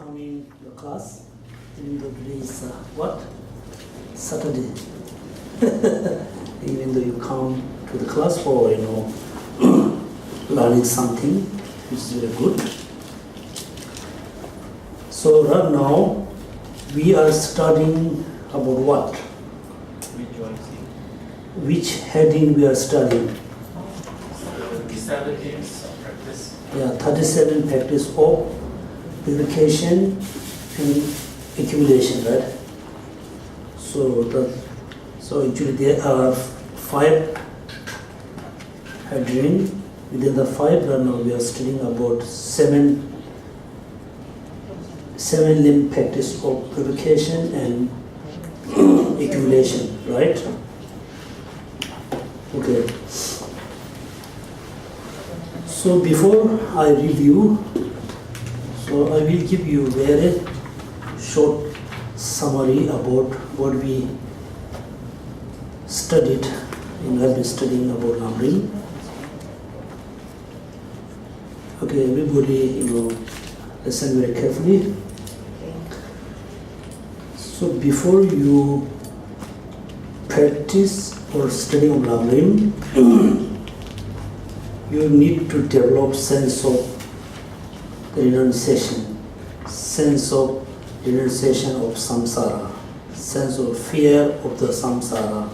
coming to the class, even though today is what? Saturday. Even though you come to the class for, learning something, which is very good. So right now, we are studying about what? Rejoicing. Which heading we are studying? 37 years of practice. Yeah, 37 practice of purification and accumulation, right? So actually there are 5 headings. Within the 5, right now we are studying about 7 limb practice of purification and accumulation, right? Okay. So before I review, so I will give you a very short summary about what we studied and have been studying about Lamrim. Okay, everybody, listen very carefully. So before you practice or study of Lamrim, you need to develop sense of the renunciation, sense of renunciation of samsara, sense of fear of the samsara.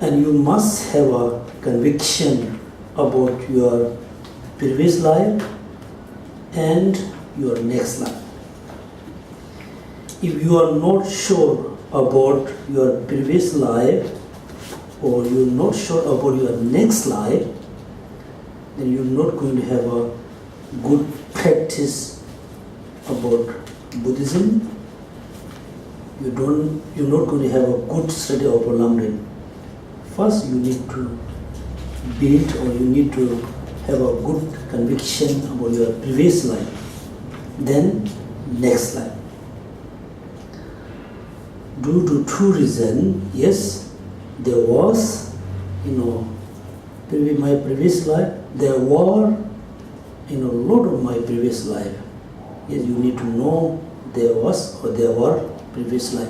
And you must have a conviction about your previous life and your next life. If you are not sure about your previous life or you're not sure about your next life, then you're not going to have a good practice about Buddhism. You're not going to have a good study of Lamrim. First, you need to build or you need to have a good conviction about your previous life, then next life. Due to 2 reasons, yes, there was, my previous life, there were, a lot of my previous life. Yes, you need to know there was or there were previous life.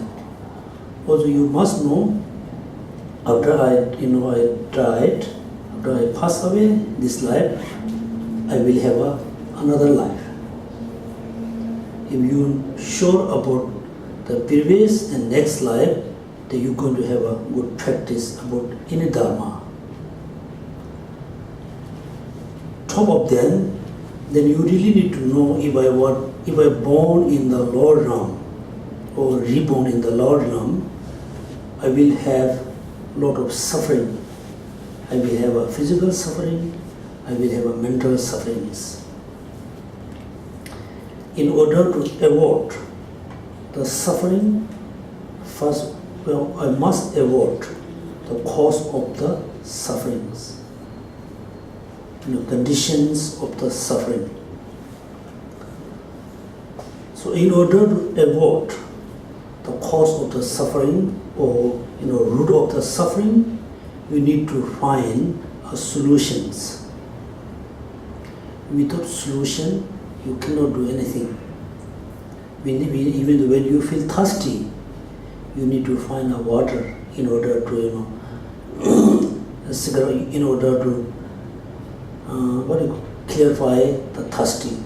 Also, you must know, after I died, after I pass away this life, I will have another life. If you're sure about the previous and next life, then you're going to have a good practice about any dharma. Top of them, then you really need to know if I born in the lower realm or reborn in the lower realm, I will have lot of suffering. I will have a physical suffering, I will have a mental sufferings. In order to avoid the suffering, first, I must avoid the cause of the sufferings, conditions of the suffering. So in order to avoid the cause of the suffering or root of the suffering, you need to find solutions. Without solution, you cannot do anything. Even when you feel thirsty, you need to find water in order to, clarify the thirsty.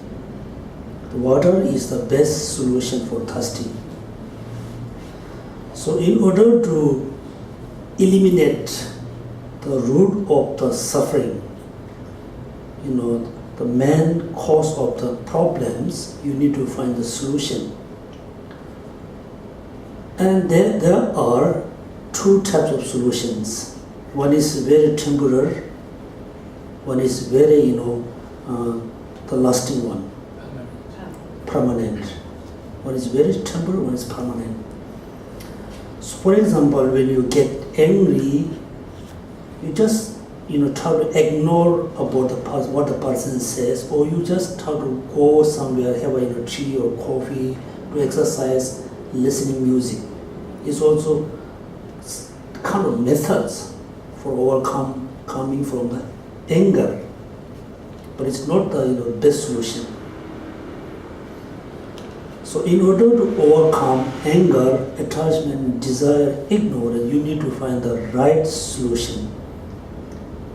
The water is the best solution for thirsty. So in order to eliminate the root of the suffering, the main cause of the problems, you need to find the solution. And there are 2 types of solutions. One is very temporary, one is very, the lasting one, permanent. One is very temporary, one is permanent. So for example, when you get angry, you just try to ignore about what the person says, or you just try to go somewhere, have a tea or coffee, to exercise, listening music. It's also kind of methods for overcoming from the anger. but it's not the best solution. So in order to overcome anger, attachment, desire, ignorance, you need to find the right solution,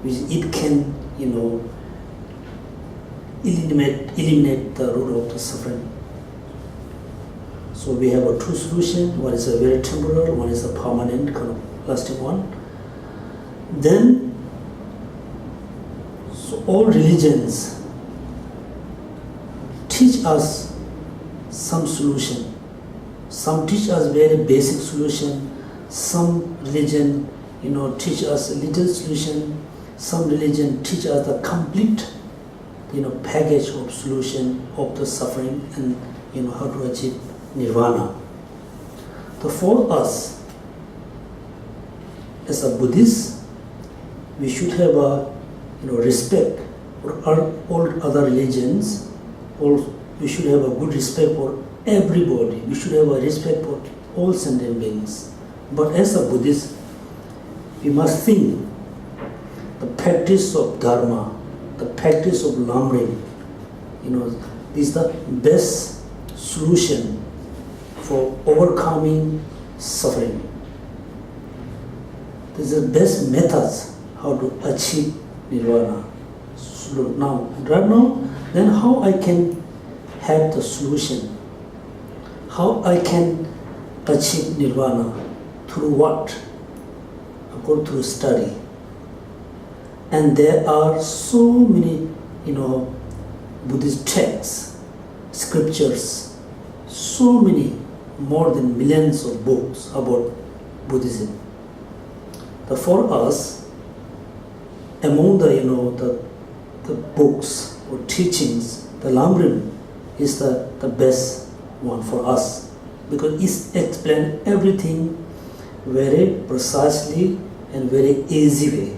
which it can, eliminate the root of the suffering. So we have two solutions. One is a very temporal, one is a permanent, kind of lasting one. Then, so all religions teach us some solution. Some teach us very basic solution. Some religion, teach us a little solution. Some religion teach us the complete, package of solution of the suffering and, how to achieve nirvana. So for us, as a Buddhist, we should have a, respect for all other religions. We should have a good respect for everybody. We should have a respect for all sentient beings. But as a Buddhist, we must think the practice of Dharma, the practice of Lamrim, this is the best solution for overcoming suffering. This is the best methods how to achieve nirvana. So right now, then how I can have the solution? How I can achieve nirvana? Through what? I go through study. And there are so many, Buddhist texts, scriptures, so many, more than millions of books about Buddhism. For us, among the books or teachings, the Lamrim is the best one for us, because it explains everything very precisely and very easy way.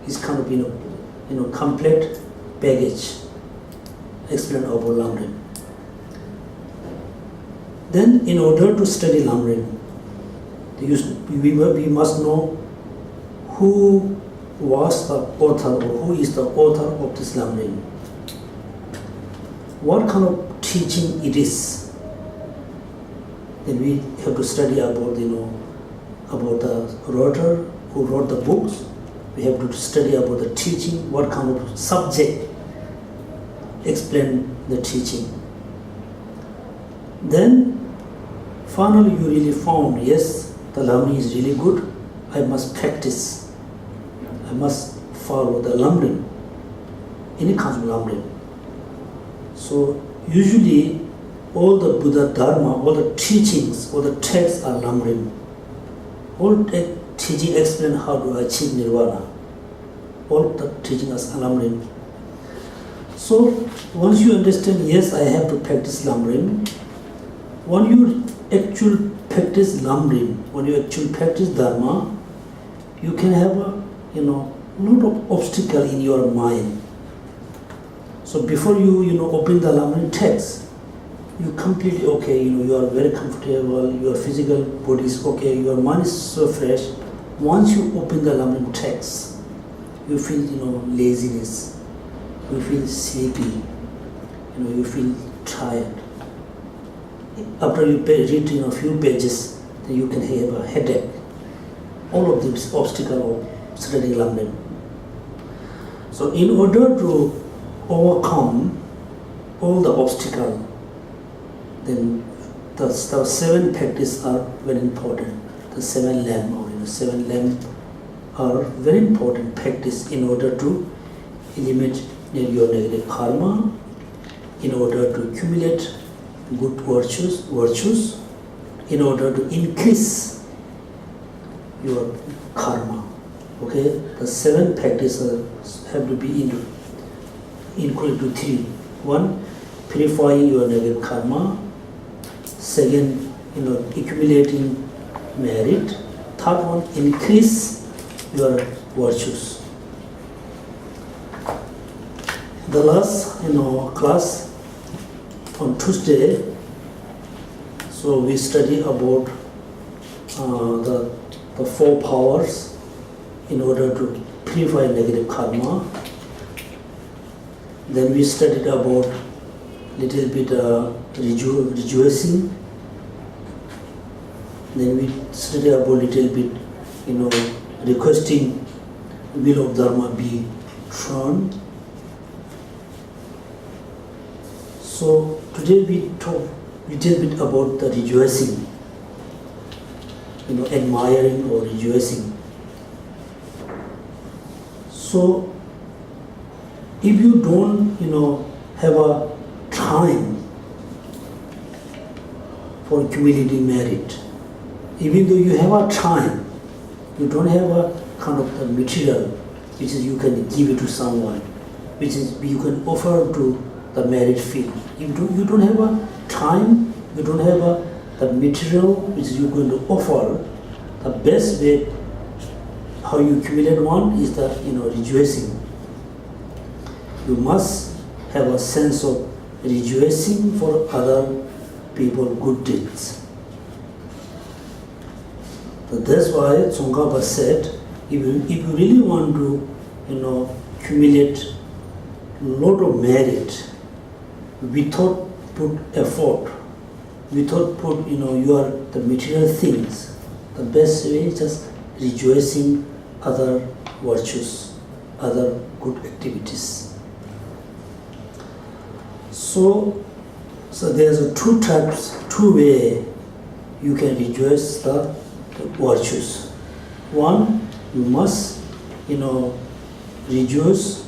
It's kind of complete package explain about Lamrim. Then, in order to study Lamrim, we must know who was the author or who is the author of this Lamrim. What kind of teaching it is. Then we have to study about about the writer who wrote the books. We have to study about the teaching, what kind of subject explain the teaching. Then finally you really found, yes, the Lamrim is really good, I must practice. I must follow the Lamrim, any kind of Lamrim. So usually all the Buddha Dharma, all the teachings, all the texts are Lamrim. All the teaching explain how to achieve nirvana. All the teaching is Lamrim. So once you understand, yes, I have to practice Lamrim. When you actually practice Lamrim, when you actually practice Dharma, you can have a lot of obstacle in your mind. So before you open the Lamrim text, you completely okay, you are very comfortable, your physical body is okay, your mind is so fresh. Once you open the Lamrim text, you feel laziness, you feel sleepy, you feel tired. After you read a few pages, then you can have a headache. All of these obstacles of studying Lamrim. So in order to overcome all the obstacles, then the 7 practices are very important. The 7 lamas, 7 lamas are very important practice in order to eliminate your negative karma, in order to accumulate good virtues, in order to increase your karma. Okay, the 7 practices have to be included to 3. 1, purifying your negative karma. 2nd, accumulating merit. 3rd one, increase your virtues. The last, class on Tuesday, so we study about the 4 powers in order to purify negative karma. Then we studied about little bit rejoicing. Then we studied about little bit, requesting will of Dharma be shown. So today we talk little bit about the rejoicing, admiring or rejoicing. So if you don't, have a time for accumulating merit, even though you have a time, you don't have a kind of the material which is you can give it to someone, which is you can offer to the merit field. You don't have a time, you don't have the material which is you going to offer. The best way how you accumulate one is the rejoicing. You must have a sense of rejoicing for other people good deeds. So that's why Tsongkapa said, if you really want to, accumulate a lot of merit, without put effort, without put, your the material things, the best way is just rejoicing other virtues, other good activities. So there's two way you can rejoice the virtues. One, you must, rejoice,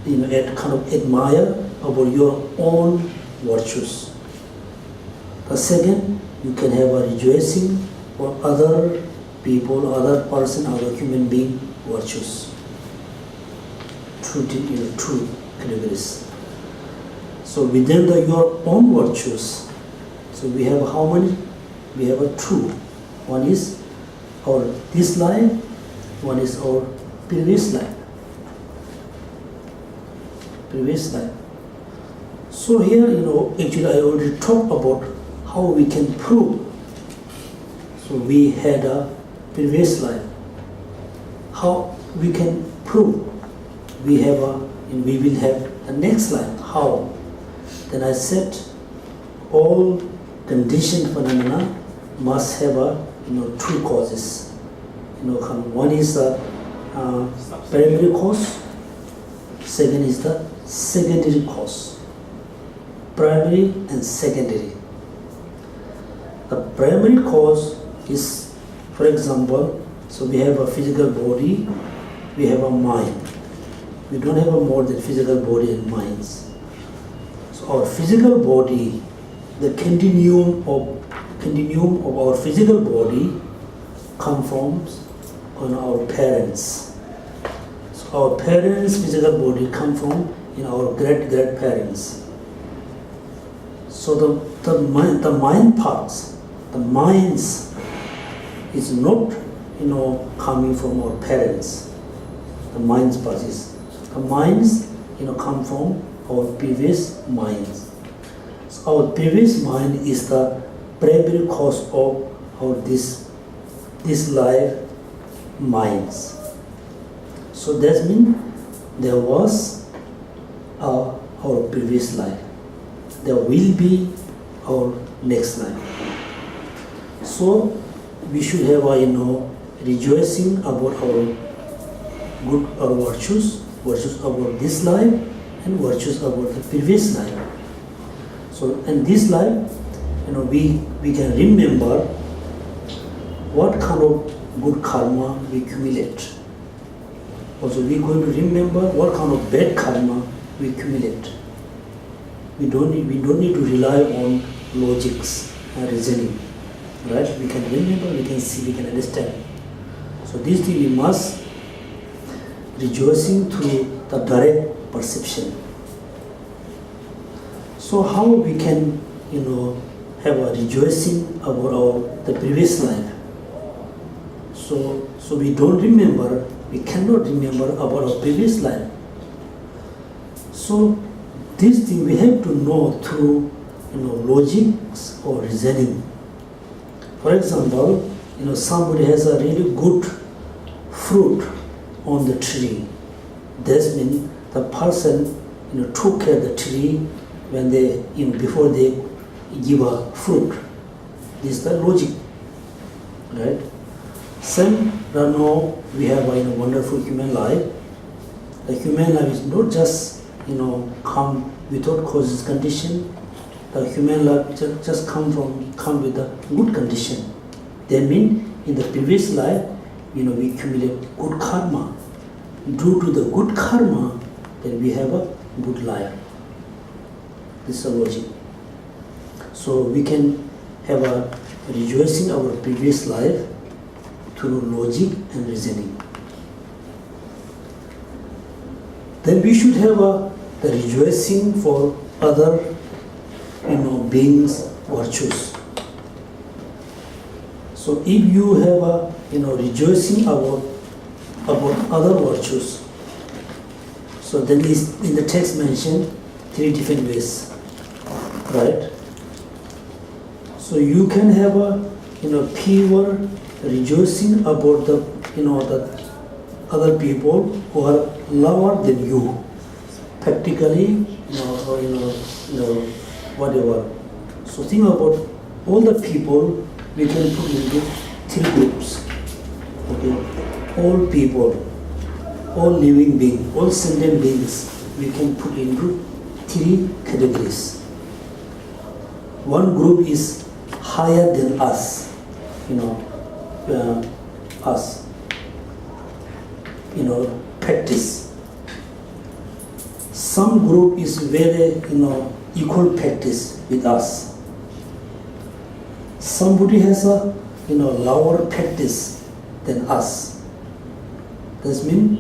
kind of admire about your own virtues. The second, you can have a rejoicing for other people, other person, other human being virtues. Two categories. So within your own virtues, so we have how many? We have two. One is our this life, one is our previous life. Previous life. So here, actually I already talked about how we can prove. So we had a previous life. How we can prove we will have the next life. How? Then I said all conditioned phenomena must have two causes. One is the primary cause, second is the secondary cause. Primary and secondary. The primary cause is, for example, so we have a physical body, we have a mind. We don't have a more than physical body and minds. So our physical body, the continuum of our physical body comes from our parents. So our parents' physical body come from our great-grandparents. So the mind parts, the minds is not coming from our parents. The minds parts is the minds come from our previous minds. So our previous mind is the primary cause of our this life minds. So that means there was our previous life. There will be our next life. So we should have rejoicing about our virtues about this life and virtues about the previous life. So in this life, we can remember what kind of good karma we accumulate. Also, we're going to remember what kind of bad karma we accumulate. We don't need to rely on logics and reasoning. Right? We can remember, we can see, we can understand. So this thing we must rejoicing through the direct perception. So how we can, have a rejoicing about the previous life. So we don't remember, we cannot remember about our previous life. So this thing we have to know through, logics or reasoning. For example, somebody has a really good fruit on the tree. That means the person, took care of the tree when they, before they give a fruit. This is the logic, right? Same, now we have a wonderful human life. The human life is not just come without causes condition. The human life just come with a good condition. That means in the previous life, we accumulate good karma. Due to the good karma, then we have a good life. This is the logic. So we can have a rejoicing our previous life through logic and reasoning. Then we should have the rejoicing for other beings' virtues. So if you have a rejoicing about other virtues, so then is in the text mentioned 3 different ways, right? So you can have a pure rejoicing about the the other people who are lower than you, practically, whatever. So think about all the people we can put into 3 groups. Okay, all people, all living beings, all sentient beings, we can put into 3 categories. One group is higher than us, us, practice. Some group is very, equal practice with us. Somebody has a, lower practice than us. That means,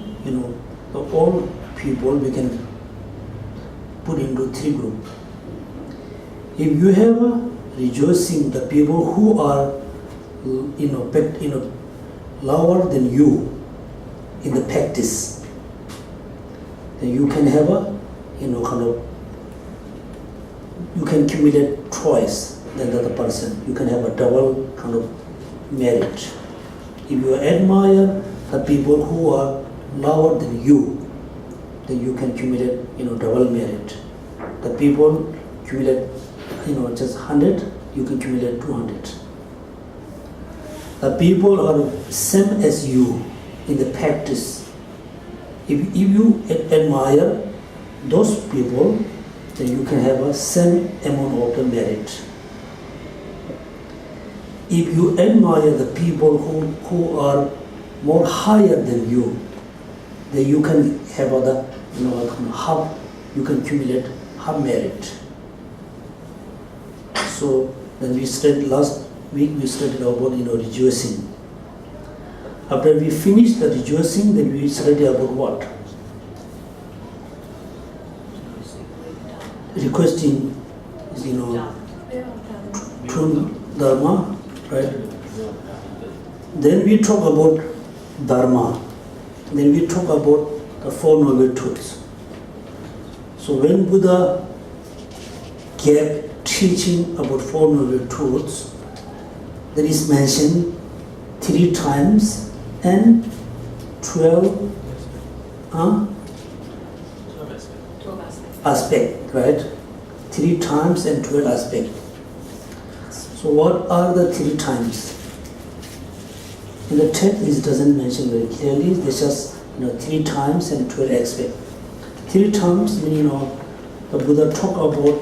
all people we can put into 3 groups. If you have a rejoicing the people who are, lower than you in the practice, then you can have a, you can accumulate twice than the other person. You can have a double kind of merit. If you admire the people who are lower than you, then you can accumulate, double merit. The people accumulate, just 100, you can accumulate 200. The people are same as you in the practice. If you admire those people, then you can have a same amount of the merit. If you admire the people who are more higher than you, then you can have the half, you can accumulate half merit. So then we studied last week, we studied about rejoicing. After we finished the rejoicing, then we studied about what? Requesting is true dharma, right? Then we talk about dharma. Then we talk about the 4 noble truths. So when Buddha gave teaching about 4 noble truths, that is mentioned 3 times and 12 aspect, right? 3 times and 12 aspect. So what are the 3 times? In the text, this doesn't mention very clearly. It's just 3 times and 12 aspect. 3 times mean the Buddha talk about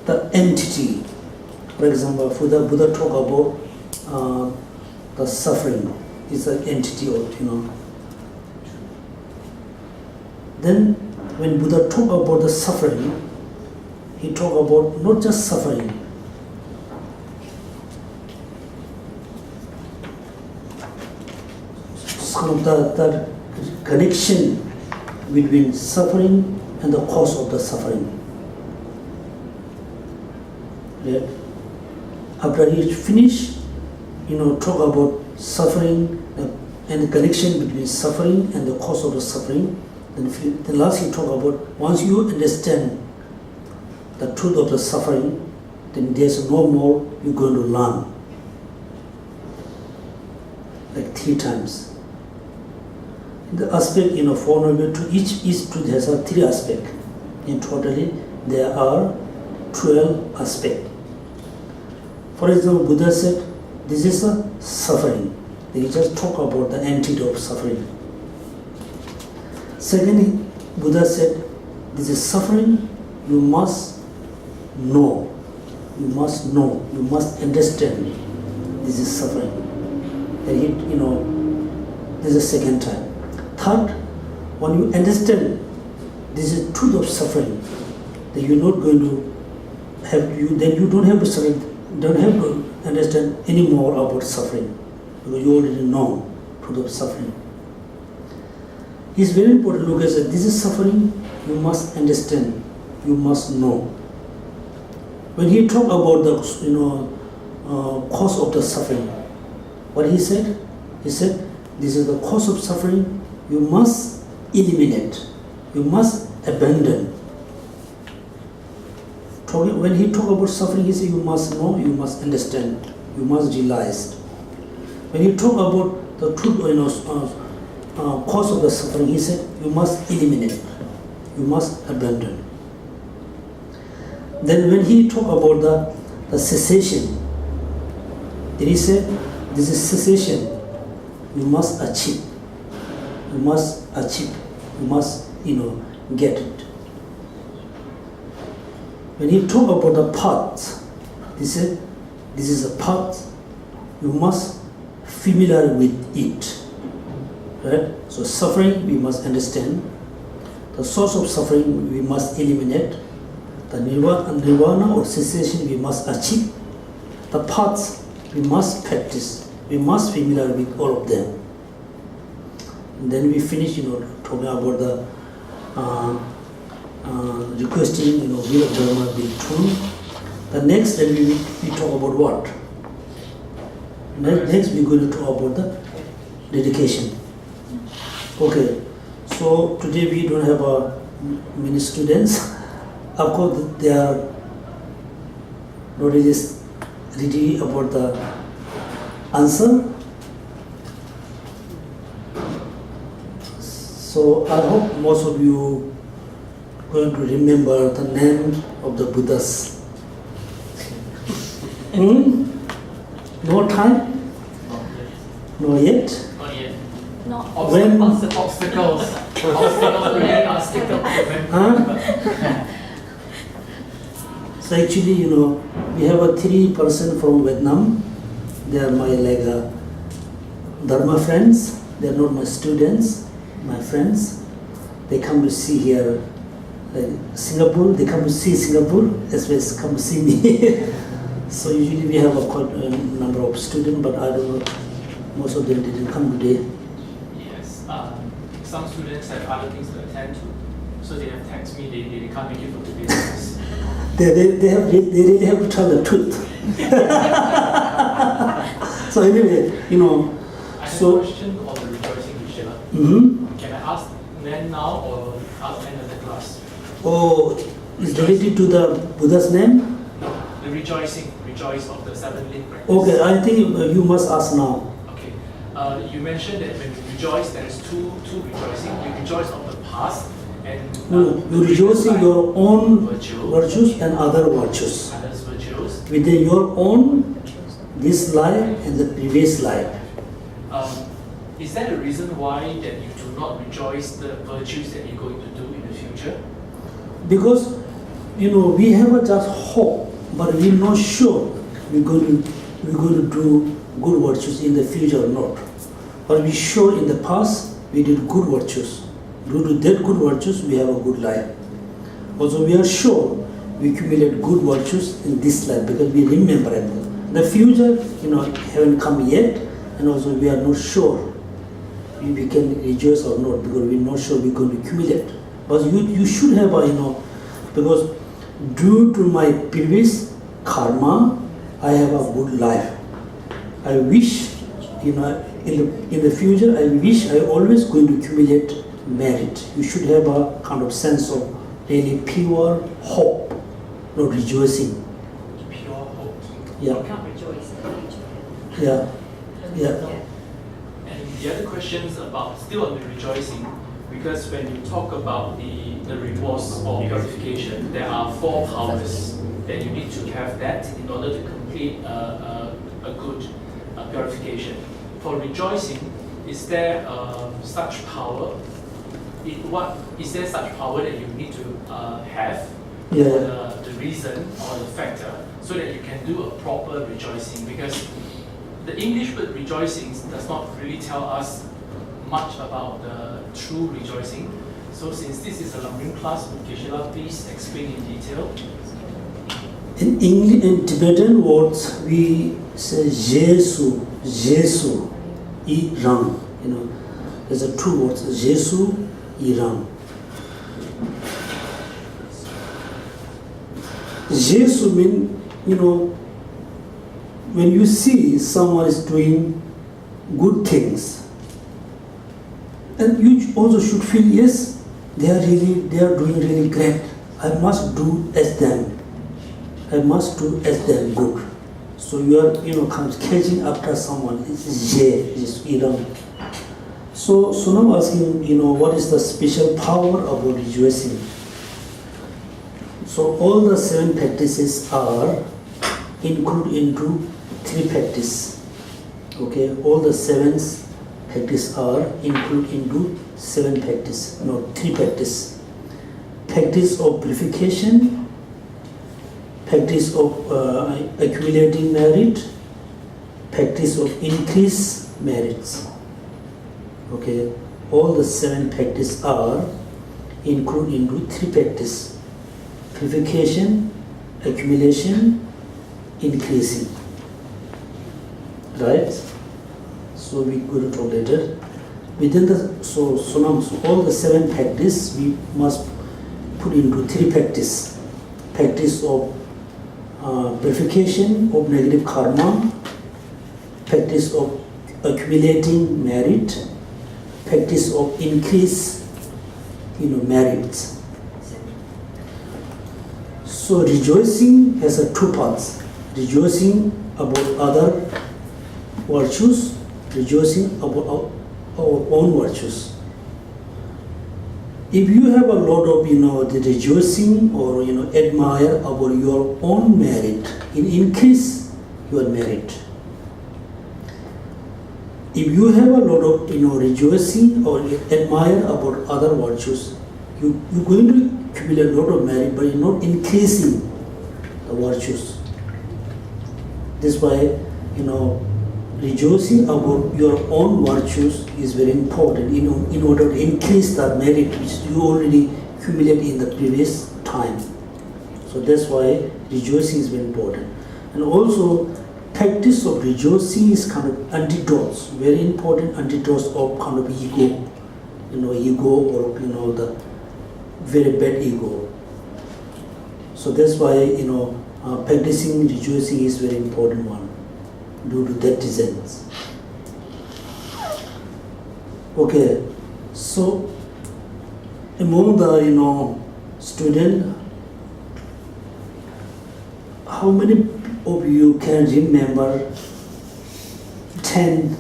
the entity. For example, Buddha talk about the suffering is an entity of Then when Buddha talk about the suffering, he talk about not just suffering. Some of the connection between suffering and the cause of the suffering. Right? After he finish, talk about suffering and the connection between suffering and the cause of the suffering. Then last he talk about once you understand the truth of the suffering, then there's no more you're going to learn. Like 3 times. the aspect, Four Noble Truths, each truth has a 3 aspects. In totally, there are 12 aspects. For example, Buddha said, this is a suffering. They just talk about the antidote of suffering. Secondly, Buddha said, this is suffering, you must know. You must know, you must understand this is suffering. And this is the second time. Third, when you understand this is truth of suffering, then you're not going to have then you don't have to suffer, don't have to understand any more about suffering, because you already know truth of suffering. It's very important to look at this is suffering, you must understand, you must know. When he talked about the cause of the suffering, what he said? He said, this is the cause of suffering, you must eliminate, you must abandon. When he talked about suffering, he said, you must know, you must understand, you must realize. When he talked about the truth, cause of the suffering, he said, you must eliminate, you must abandon. Then when he talked about the cessation, then he said, this is cessation, you must achieve, you must achieve, you must, get it. When he talked about the path, he said, this is a path, you must familiar with it. Right? So suffering, we must understand. The source of suffering, we must eliminate. The nirvana or cessation, we must achieve. The paths, we must practice. We must familiar with all of them. And then we finish, talking about the requesting, will of Dharma be true. The next, then we talk about what? Next, we're going to talk about the dedication. Okay, so today we don't have many students. Of course, they are not really ready about the answer. So I hope most of you are going to remember the name of the Buddhas. No time? No yet? Not yet. No. When? Obstacles. Obstacles remain obstacles. So actually, we have a 3 person from Vietnam. They are my Dharma friends. They are not my students, my friends. They come to see here, like Singapore. They come to see Singapore as well as come to see me. So usually we have quite a number of students, but I don't know. Most of them didn't come today. Yes. Some students have other things to attend to, so they have texted me. They can't make it for today's class. They really have to tell the truth. So anyway, I have so. a question on the rejoicing, Geshela. Mm-hmm. Can I ask then now or ask end of the class? Oh, is related to the Buddha's name? No, the rejoice of the 7 link practice. Okay, I think you must ask now. Okay. You mentioned that when you rejoice, there is two rejoicing. You rejoice of the past and You rejoicing your own virtues virtues and other virtues others' virtues. within your own this life and the previous life. Is that a reason why that you do not rejoice the virtues that you're going to do in the future? Because we have a just hope, but we're not sure we're going to do good virtues in the future or not. But we sure in the past we did good virtues. Due to that good virtues, we have a good life. Also, we are sure we accumulate good virtues in this life because we remember them. The future, haven't come yet, and also we are not sure we can rejoice or not because we're not sure we're going to accumulate. But you should have because due to my previous karma, I have a good life. I wish, in the future, I wish I always going to accumulate merit. You should have a kind of sense of really pure hope, not rejoicing. Pure hope. Yeah. You can't rejoice in the future. Yeah. Yeah. And the other questions about still on the rejoicing, because when you talk about the rewards or purification, there are 4 powers that you need to have that in order to complete a good purification. For rejoicing, is there such power? Is there such power that you need to have? Yeah. The reason or the factor so that you can do a proper rejoicing? Because the English word rejoicing does not really tell us much about the true rejoicing. So since this is a Lamrim class, would Geshela please explain in detail? In English, in Tibetan words, we say Jesu, Jesu, Irang. There's a 2 words, Jesu, Irang. Jesu means, when you see someone is doing good things, and you also should feel, yes, they are doing really great. I must do as them. I must do as them good. So you are, kind of catching after someone. It's Irang. So now I'm asking, what is the special power about rejoicing? So all the 7 practices are included into 3 practices. Okay, all the 7 practices are included into 7 practices. 3 practices. Practice of purification, practice of accumulating merit, practice of increased merits. Okay, all the 7 practices are included into 3 practices. Purification, accumulation, increasing. Right? So we go to talk later. Within so all the 7 practices we must put into 3 practices. Practice of purification of negative karma, practice of accumulating merit, practice of increase, merits. So rejoicing has 2 parts. Rejoicing about other virtues, rejoicing about our own virtues. If you have a lot of, the rejoicing or, admire about your own merit, it increase your merit. If you have a lot of, rejoicing or admire about other virtues, you're going to accumulate a lot of merit, but you're not increasing the virtues. That's why, rejoicing about your own virtues is very important in order to increase the merit which you already accumulated in the previous time. So that's why rejoicing is very important. And also, practice of rejoicing is kind of antidotes, very important antidotes of kind of ego, ego or the very bad ego. So that's why practicing rejoicing is very important one due to that reasons. Okay, so among the student, how many of you can remember 10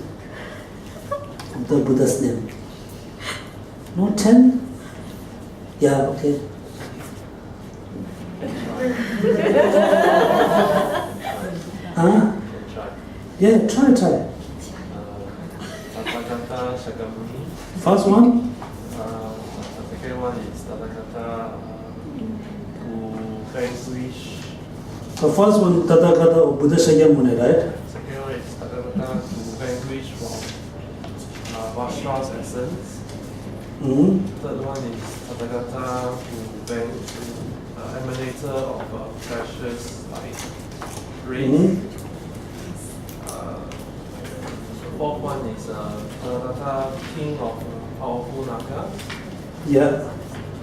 of the Buddha's name? No 10? Yeah, okay. Huh? Yeah, try. First one? The second one is Tathagata Wish. The first one, Tathagata of Buddha Shakyamuni, right? Second one is Tathagata to vanquish from Vajra's essence. Third one is Tathagata to emanator of precious light rays. Fourth one is Tathagata, king of powerful Naga. Yeah.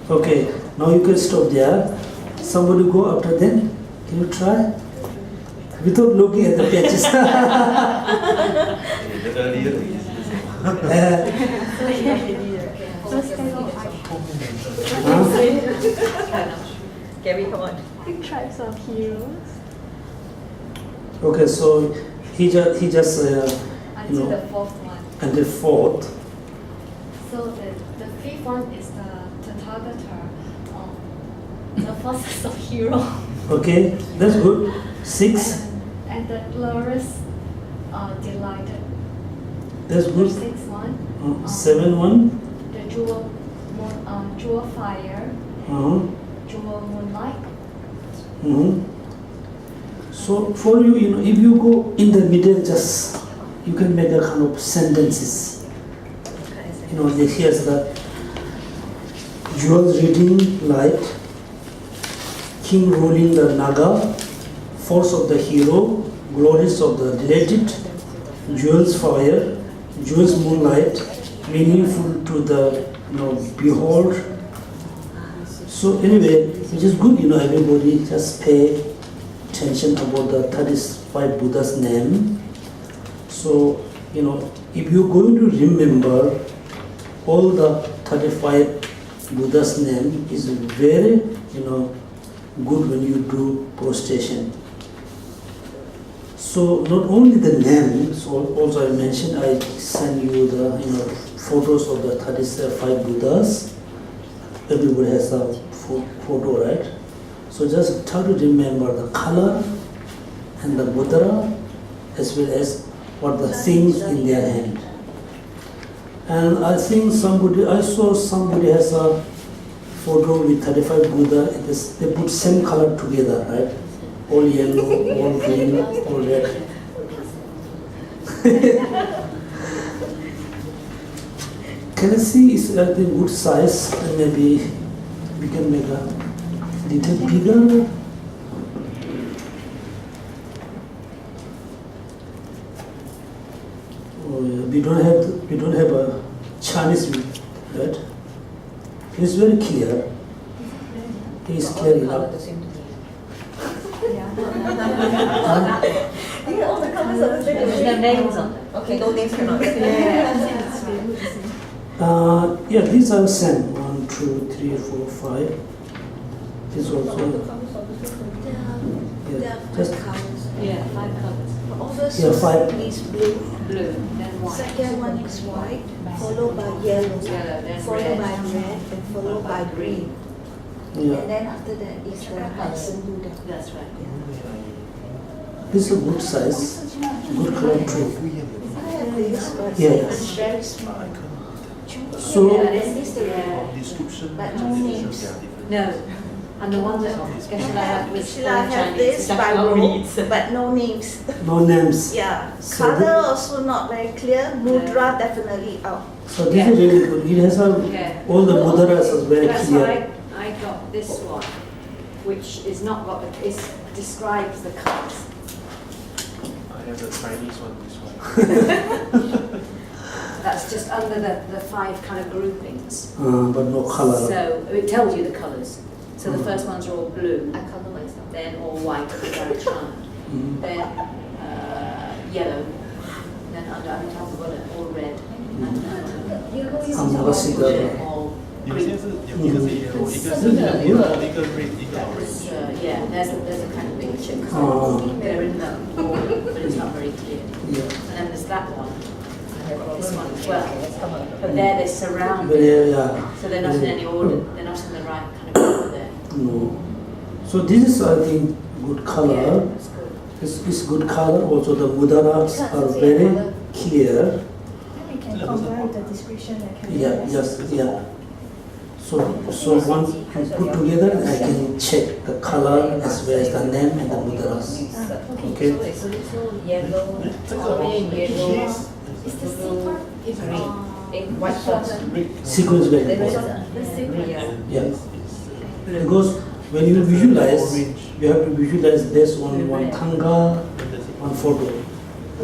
Okay. Now you can stop there. Somebody go after them. Can you try? Without looking at the pages. Gary, come on. Big tribes of heroes. Okay, so he just Until the fourth one. And the fourth, So the fifth one is the Tathagata, the first of hero. okay, that's good. Six, And the glorious delighted. that's The good. sixth one. Seven one, The jewel fire, jewel moonlight. So for you, if you go in the middle, just you can make a kind of sentences. Here's the jewels reading light, king ruling the naga, force of the hero, glories of the delighted, jewels fire, jewels moonlight, meaningful to the behold. So anyway, which is good, everybody just pay attention about the 35 Buddha's name. So, if you're going to remember all the 35 Buddha's name is very, good when you do prostration. So not only the name, so also I mentioned I send you the photos of the 35 Buddhas. Everybody has a photo, right? So just try to remember the color and the mudra as well as what the things in their hand. And I think I saw somebody has a photo with 35 Buddha. They put same color together, right? All yellow, all green, all red. Can I see it's a good size and maybe we can make a little bigger? Oh yeah, we don't have a Chinese, right? It's very clear. It's clear enough. All the colors are the same. There's no names on them. Okay, no names cannot. Yeah, these are same. 1, 2, 3, 4, 5. This also. Yeah, just Yeah, 5 colours. First Yeah, five. one is blue, Blue, then white. second one is white, followed by yellow, Yellow, then followed red. by red, and followed by green. yeah. And then after that is the Hudson Buddha. That's right. This is a good size, good color too. I have this, but Yeah. it's very small. So And this is the red, but no names. No. And the one that Geshela had was Actually, I have Chinese. this That by cannot rule, read. but no names. no names. Yeah, So color also not very clear. Mudra definitely out. So this is really good. It has Yeah. all the mudras is very That's clear. why I got this one, which is not got the, it describes the colours. I have the Chinese one, this one. That's just under the 5 kind of groupings. But no color. So it tells you the colours. So the first ones are all blue, I colour myself. then all white at the very top, then yellow, then under the top of it all red, and all 有些 green. 是有一个是 yellow，一个是 yellow，一个 red，一个 orange。 Yeah, there's a kind of picture. They're in the order, but it's not very clear. Yeah. And then there's that one, this one as well. But they're surrounded, Yeah. so they're not in any order. They're not in the right kind of order there. No. So this is, I think, good Yeah, color. that's good. It's good color. Also the mudras are very clear. Then we can compare the description and can Yeah. Yes. Yeah. So once you put together, I can check the color as well as the name and the mudras. Okay. Yellow, orange, yellow, Is the secret is white first. Sequence very important. the secret. Yeah. Because when you visualize, you have to visualize based on one thanga, one photo.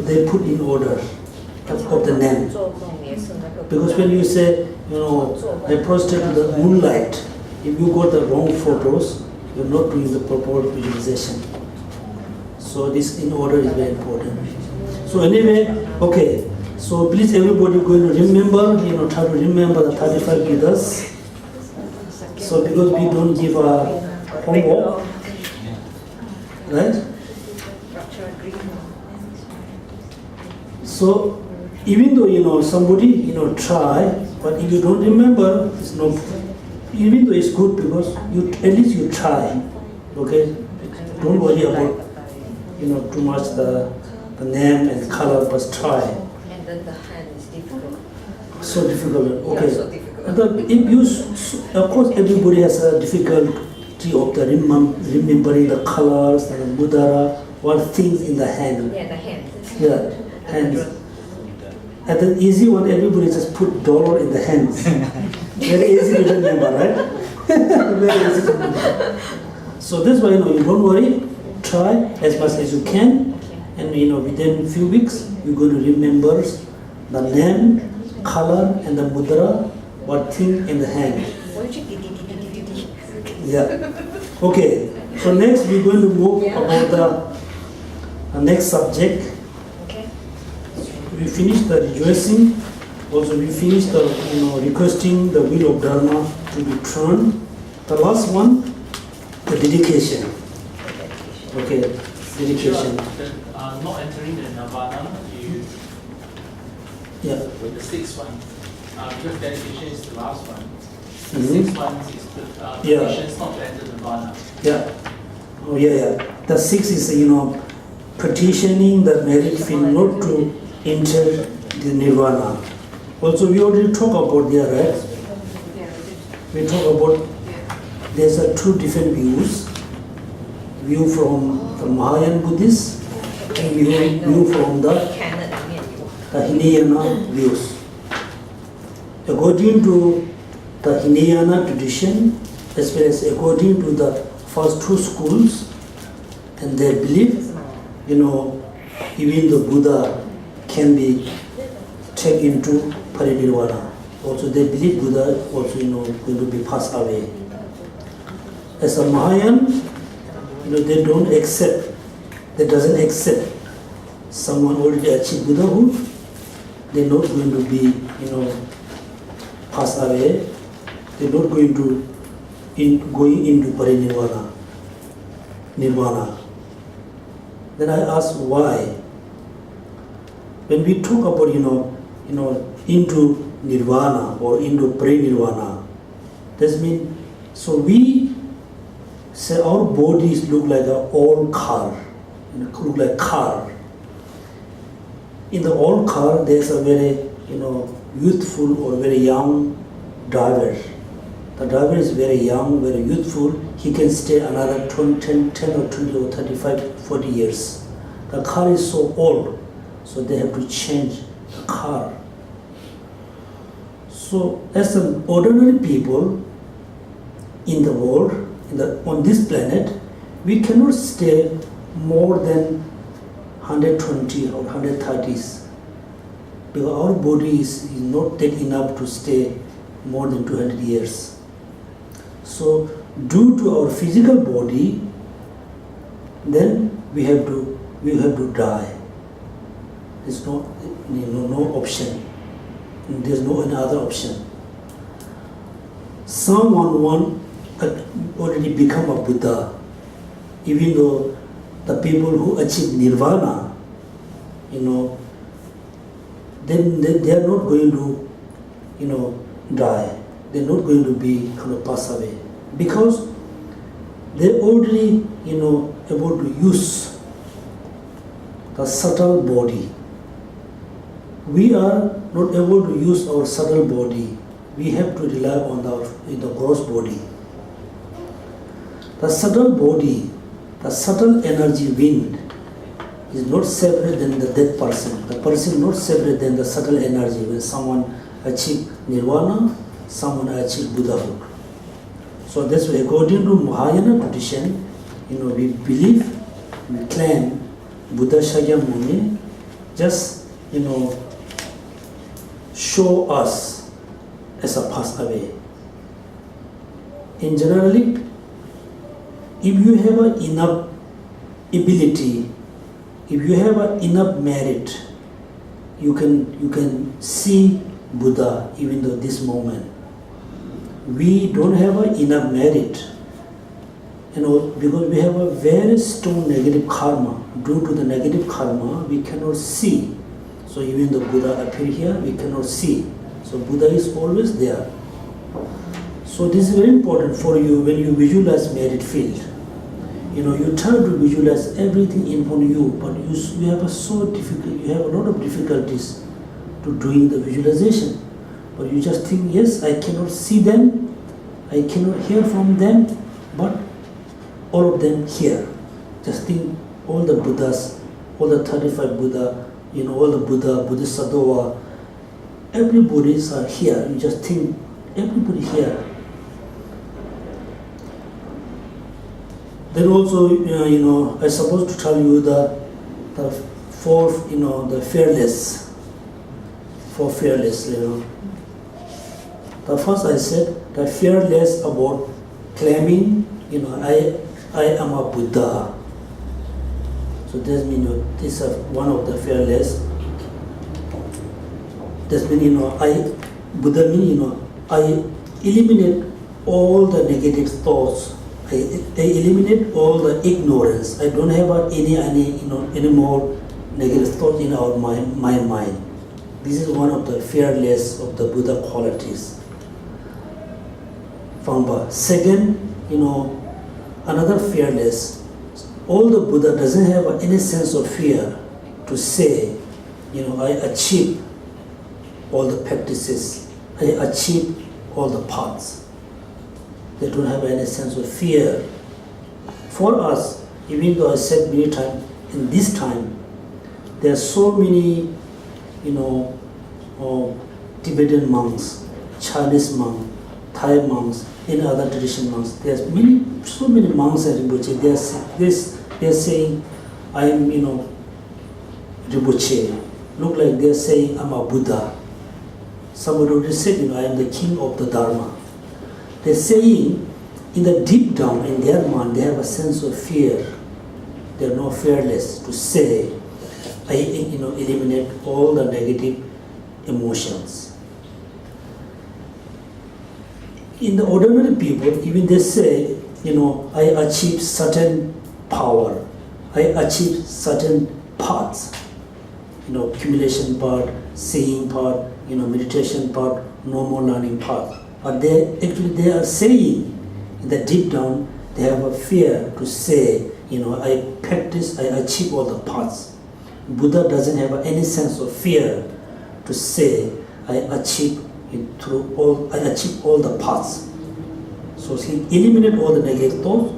They put in order of the name. Because when you say, I posted the moonlight, if you got the wrong photos, you're not doing the proper visualization. So this in order is very important. So anyway, okay. So please everybody going to remember, try to remember the 35 Buddhas. So because we don't give a homework, right? So even though somebody try, but if you don't remember, it's no. Even though it's good because at least you try. Okay, don't worry about too much the name and color, but try. And then the hand is difficult. So difficult. Okay. Yeah, so difficult. If you, of course, everybody has a difficulty of the remembering the colors and the mudra, what things in the hand. Yeah, the hand. Yeah, hands. And the easy one, everybody just put dollar in the hands. Very easy to remember, right? Very easy to remember. So that's why you don't worry. Try as much as you can, and within a few weeks you're going to remember the name, color, and the mudra, what thing in the hand. Yeah. Okay. So next we're going to move about the next subject. Okay. We finished the rejoicing. Also, we finished the requesting the wheel of Dharma to be turned. The last one, the dedication. Okay, dedication. Not entering the nirvana, with the sixth one, because dedication is the last one. The sixth one is the petitions not to enter nirvana. Yeah. Oh yeah. The sixth is petitioning the merit field not to enter the nirvana. Also, we already talk about there, right? We talk about there's two different views. View from the Mahayan Buddhists and view from the Hinayana views. According to the Hinayana tradition, as well as according to the first two schools, and they believe, even the Buddha can be taken into parinirvana. Also, they believe Buddha also, going to be passed away. As a Mahayan, they don't accept, they doesn't accept someone already achieved Buddhahood. They're not going to be, pass away. They're not going to going into parinirvana, nirvana. Then I ask why. When we talk about into nirvana or into parinirvana, that means so we say our bodies look like an old car, look like car. In the old car, there's a very youthful or very young driver. The driver is very young, very youthful. He can stay another 10 or 20 or 35, 40 years. The car is so old, so they have to change the car. So as an ordinary people in the world, on this planet, we cannot stay more than 120 or 130s because our body is not that enough to stay more than 200 years. So due to our physical body, then we have to die. There's no option. There's no another option. Someone already become a Buddha, even though the people who achieve nirvana, then they are not going to, die. They're not going to be pass away because they're already, able to use the subtle body. We are not able to use our subtle body. We have to rely on the gross body. The subtle body, the subtle energy wind is not separate than the dead person. The person is not separate than the subtle energy. When someone achieves nirvana, someone achieves Buddhahood. So that's why according to Mahayana tradition, we believe, we claim Buddha Shakyamuni just, show us as a pass away. In generally, if you have enough ability, if you have enough merit, you can see Buddha even though this moment. We don't have enough merit, because we have a very strong negative karma. Due to the negative karma, we cannot see. So even the Buddha appear here, we cannot see. So Buddha is always there. So this is very important for you when you visualize merit field. You try to visualize everything in front of you, but you have a lot of difficulties to doing the visualization. But you just think, yes, I cannot see them, I cannot hear from them, but all of them here. Just think all the Buddhas, all the 35 Buddha, all the Bodhisattva, everybody are here. You just think everybody here. Then also, I'm supposed to tell you the fourth, the fearless. For fearless, The first I said, the fearless about claiming, I am a Buddha. So that means, this is one of the fearless. That means, Buddha means, I eliminate all the negative thoughts. I eliminate all the ignorance. I don't have any more negative thoughts in my mind. This is one of the fearless of the Buddha qualities. Second, another fearless. All the Buddha doesn't have any sense of fear to say, I achieve all the practices. I achieve all the paths. They don't have any sense of fear. For us, even though I said many times, in this time, there are so many, Tibetan monks, Chinese monks, Thai monks, and other traditional monks. There's so many monks at Rinpoche. They're saying, I am, Rinpoche. Look like they're saying, I'm a Buddha. Somebody already said, I am the king of the Dharma. They're saying, in the deep down in their mind, they have a sense of fear. They're not fearless to say, I eliminate all the negative emotions. In the ordinary people, even they say, I achieve certain power. I achieve certain paths. Accumulation part, seeing part, meditation part, no more learning part. But they are saying, in the deep down, they have a fear to say, I practice, I achieve all the paths. Buddha doesn't have any sense of fear to say, I achieve all the paths. So he eliminated all the negative thoughts.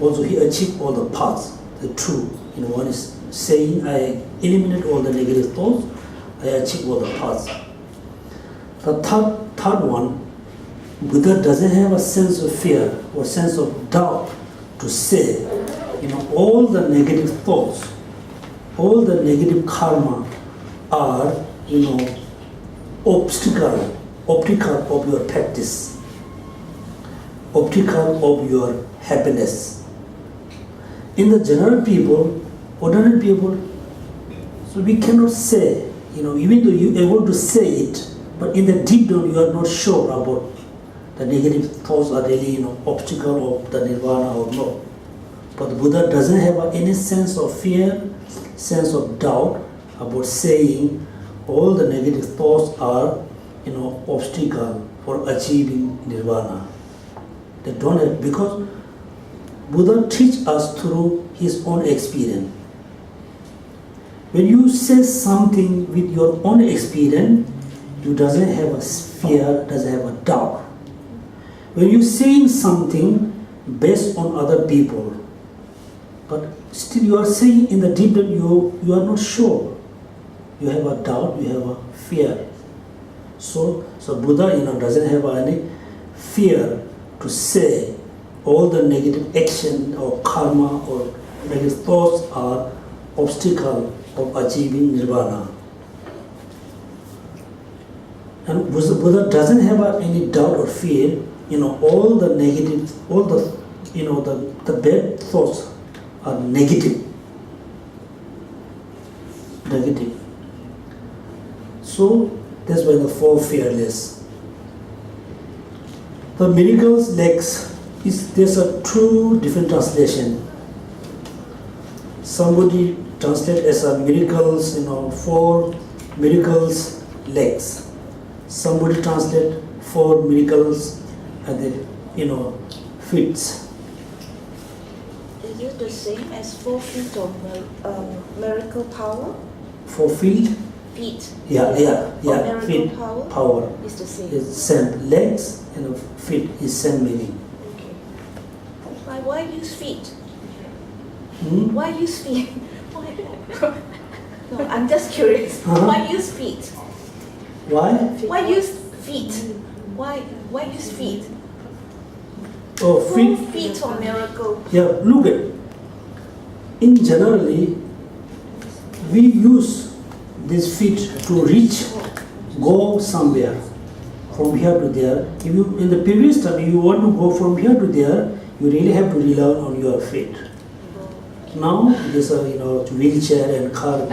Also, he achieved all the paths. The true, one is saying, I eliminate all the negative thoughts. I achieve all the paths. The third one, Buddha doesn't have a sense of fear or sense of doubt to say, all the negative thoughts, all the negative karma are, obstacle of your practice, obstacle of your happiness. In the general people, ordinary people, so we cannot say, even though you're able to say it, but in the deep down you are not sure about the negative thoughts are really, obstacle of the nirvana or not. But the Buddha doesn't have any sense of fear, sense of doubt about saying all the negative thoughts are, obstacle for achieving nirvana. They don't have, because Buddha teaches us through his own experience. When you say something with your own experience, you doesn't have a fear, doesn't have a doubt. When you're saying something based on other people, but still you are saying in the deep down you are not sure. You have a doubt, you have a fear. So Buddha doesn't have any fear to say all the negative action or karma or negative thoughts are obstacle of achieving nirvana. And Buddha doesn't have any doubt or fear. All the negative, all the bad thoughts are negative. So that's why the four fearless. The miracles there's a two different translation. Somebody translate as a miracles, four miracles legs. Somebody translate 4 miracles and the feet. Is it the same as 4 feet of miracle power? 4 feet? Feet. Yeah. Miracle Feet power. Is the same. It's same. Legs and feet is same meaning. Okay. Why use feet? Hmm? Why use feet? Why? No, I'm just curious. Uh-huh. Why use feet? Why? Why use feet? Why use feet? Oh, 4 feet. feet of miracle. Yeah, look at. In generally, we use these feet to reach, go somewhere, from here to there. If you in the previous time you want to go from here to there, you really have to rely on your feet. Now there's a wheelchair and car.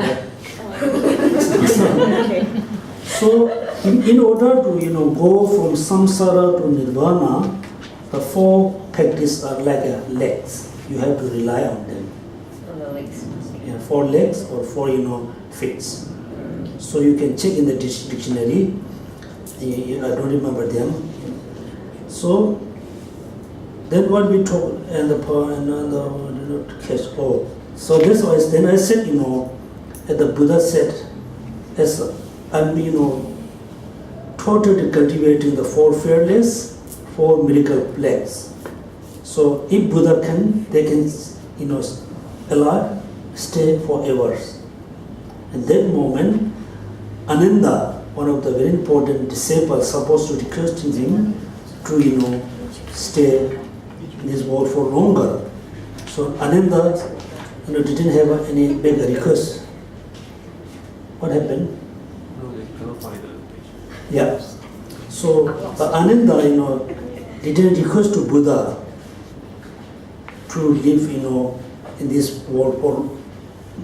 Okay. So in order to go from samsara to nirvana, the 4 practices are like legs. You have to rely on them. On the legs. 4 legs or 4 feet. So you can check in the dictionary. I don't remember them. So then what we talk and the catch. Oh, so this was then I said as the Buddha said, as I'm totally cultivating the 4 fearless, 4 miracle legs. So if Buddha can, they can alive, stay forever. And that moment, Ananda, one of the very important disciples, supposed to request him to stay in this world for longer. So Ananda didn't have any big request. What happened? No, they cannot find the Yeah. So Ananda, didn't request to Buddha to live, in this world for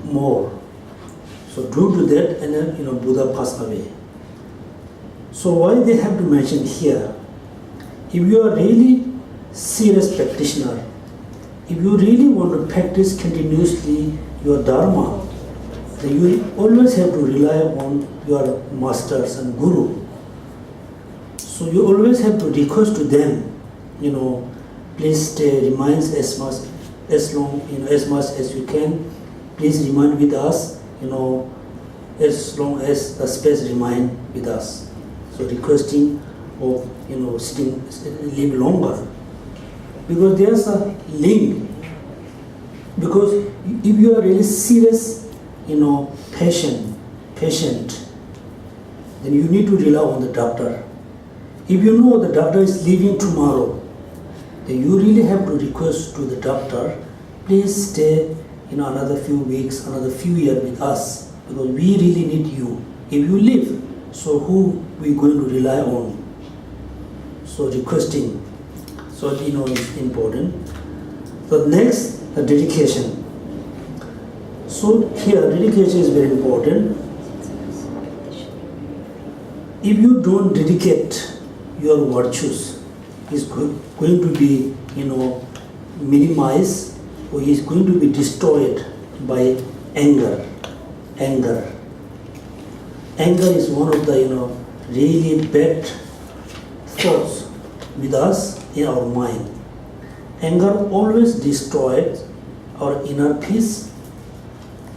more. So due to that, and then Buddha passed away. So why they have to mention here? If you are really serious practitioner, if you really want to practice continuously your dharma, then you always have to rely on your masters and guru. So you always have to request to them, please stay, remain as much as you can. Please remain with us, as long as the space remain with us. So requesting of sitting, live longer, because there's a link. Because if you are really serious, patient, then you need to rely on the doctor. If you know the doctor is leaving tomorrow, then you really have to request to the doctor, please stay another few weeks, another few years with us, because we really need you. If you leave, so who we going to rely on? So requesting, so is important. So next, the dedication. So here, dedication is very important. If you don't dedicate your virtues, is going to be minimized, or is going to be destroyed by anger. Anger is one of the really bad thoughts with us in our mind. Anger always destroys our inner peace.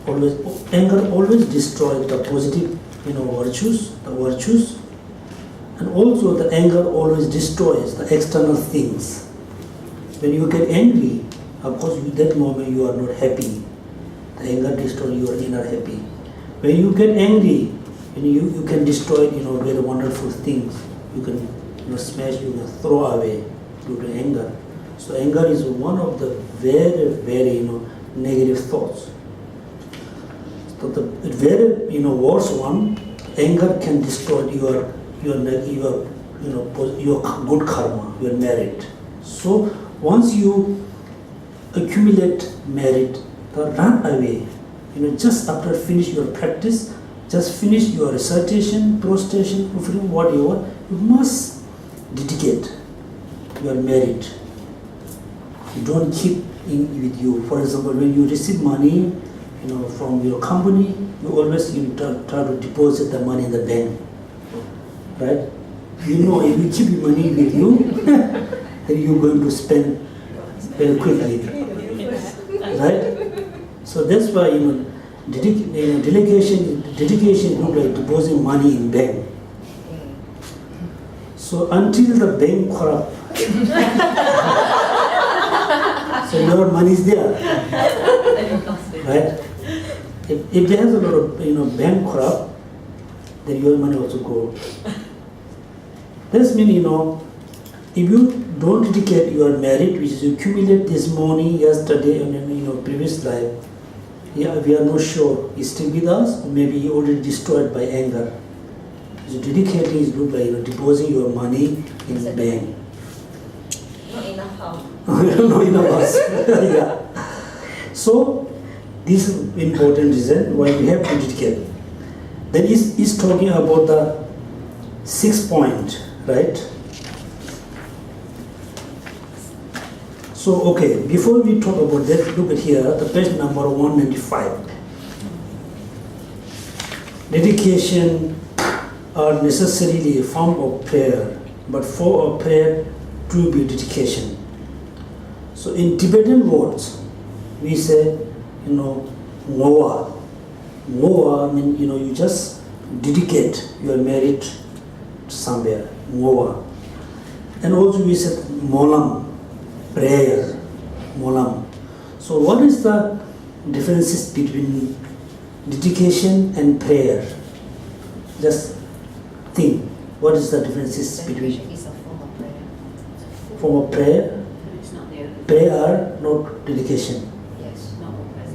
Anger always destroys the positive virtues, and also the anger always destroys the external things. When you get angry, of course at that moment you are not happy. The anger destroys your inner happy. When you get angry, you can destroy very wonderful things. You can smash, you can throw away due to anger. So anger is one of the very, very negative thoughts. So the very worst one, anger can destroy your good karma, your merit. So once you accumulate merit, run away. Just after finish your practice, just finish your recitation, prostration, whatever, you must dedicate your merit. You don't keep in with you. For example, when you receive money, from your company, you always try to deposit the money in the bank, right? If you keep your money with you, then you're going to spend very quickly, right? So that's why dedication is not like depositing money in bank. So until the bank corrupt, so your money is there, right? If there has a lot of bank corrupt, then your money also go. This means if you don't dedicate your merit, which is you accumulate this morning, yesterday, and previous life, we are not sure is still with us, or maybe you already destroyed by anger. So dedicating is good by depositing your money in the bank. Not enough how. Not enough house. Yeah. So this is important reason why we have to dedicate. Then he's talking about the 6th point, right? So okay, before we talk about that, look at here, the page number 195. Dedication are necessarily a form of prayer, but for a prayer to be dedication. So in Tibetan words, we say, ngowa. Ngowa means, you just dedicate your merit to somewhere, ngowa. And also we said molam, prayer, molam. So what is the differences between dedication and prayer? Just think, what is the differences between? Dedication is a form of prayer. Form of prayer? It's not there. Prayer, not dedication. Yes, not all prayer.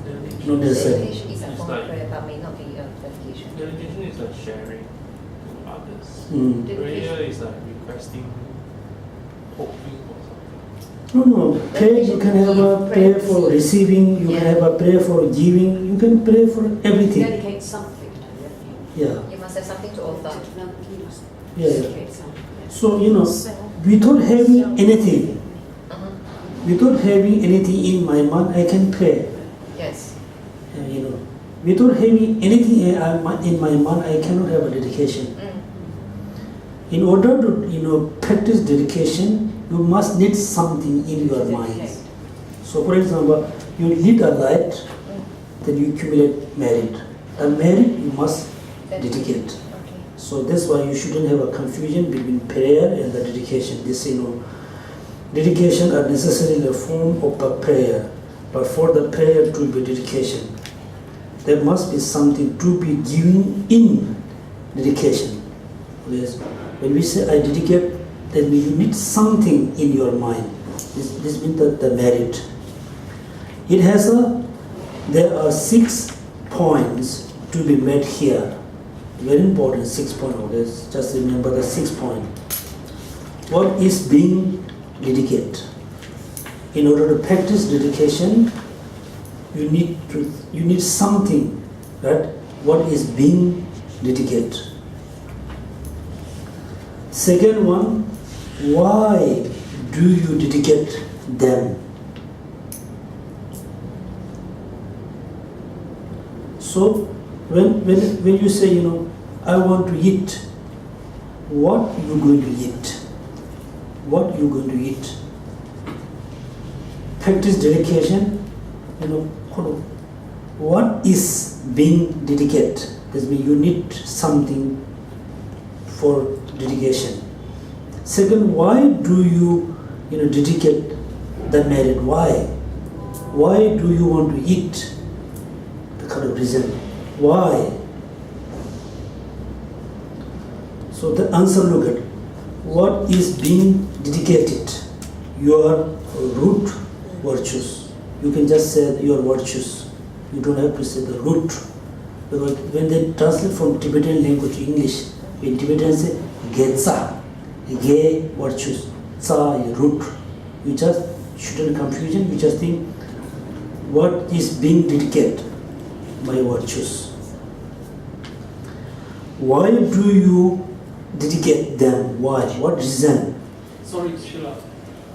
Not necessarily. Dedication is a form of prayer, but may not be a dedication. Dedication is like sharing to others. Mm. Prayer is like requesting, hoping for something. No. Prayer, you can have a prayer for receiving, you can have a prayer for giving, you can pray for everything. Dedicate something to it. Yeah. You must have something to offer. Yeah. Dedicate something. So, without having anything, without having anything in my mind, I can pray. Yes. Without having anything in my mind, I cannot have a dedication. In order to practice dedication, you must need something in your mind. So for example, you lead a life, then you accumulate merit. And merit you must dedicate. Okay. So that's why you shouldn't have a confusion between prayer and the dedication. This dedication are necessarily a form of a prayer, but for the prayer to be dedication, there must be something to be given in dedication. Yes. When we say I dedicate, then you need something in your mind. This means the merit. There are 6 points to be made here. Very important 6 points of this. Just remember the 6 point. What is being dedicated? In order to practice dedication, you need something, right? What is being dedicated? Second one, why do you dedicate them? So when you say, I want to eat, what you going to eat? What you going to eat? Practice dedication, what is being dedicated? That means you need something for dedication. Second, why do you dedicate the merit? Why? Why do you want to eat? The kind of reason. Why? So the answer, look at what is being dedicated. Your root virtues. You can just say your virtues. You don't have to say the root. Because when they translate from Tibetan language to English, in Tibetan say Getsa, Ge virtues, Tsa root. You just shouldn't confusion. You just think what is being dedicated. My virtues. Why do you dedicate them? Why? What reason? Sorry, Sheila.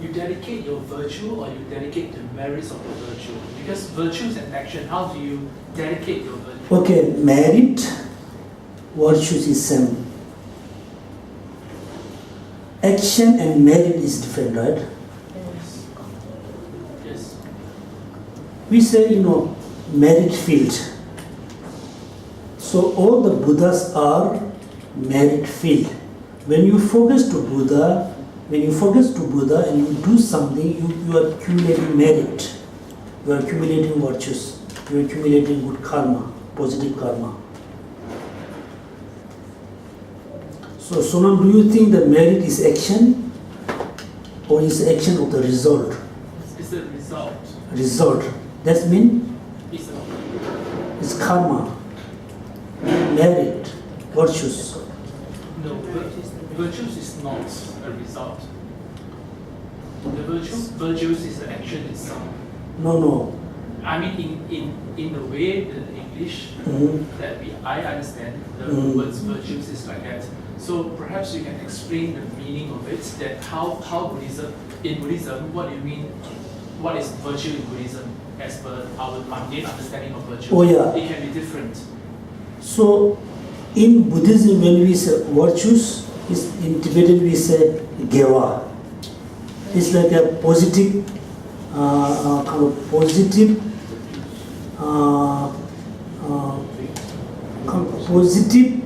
you dedicate your virtue or you dedicate the merits of the virtue? Because virtues and action, how do you dedicate your virtue? Okay, merit, virtues is same. Action and merit is different, right? Yes. We say, merit field. So all the Buddhas are merit field. When you focus to Buddha and you do something, you are accumulating merit. You are accumulating virtues. You are accumulating good karma, positive karma. So Sonam, do you think that merit is action or is action of the result? It's the result. Result. That means it's karma, merit, virtues. No, virtues is not a result. The virtues is the action itself. No. I mean, in the way the English that I understand, the words virtues is like that. So perhaps you can explain the meaning of it. That how in Buddhism, what do you mean? What is virtue in Buddhism as per our mundane understanding of virtue? Oh yeah. It can be different. So in Buddhism, when we say virtues, in Tibetan we say gewa. It's like a positive, kind of positive, positive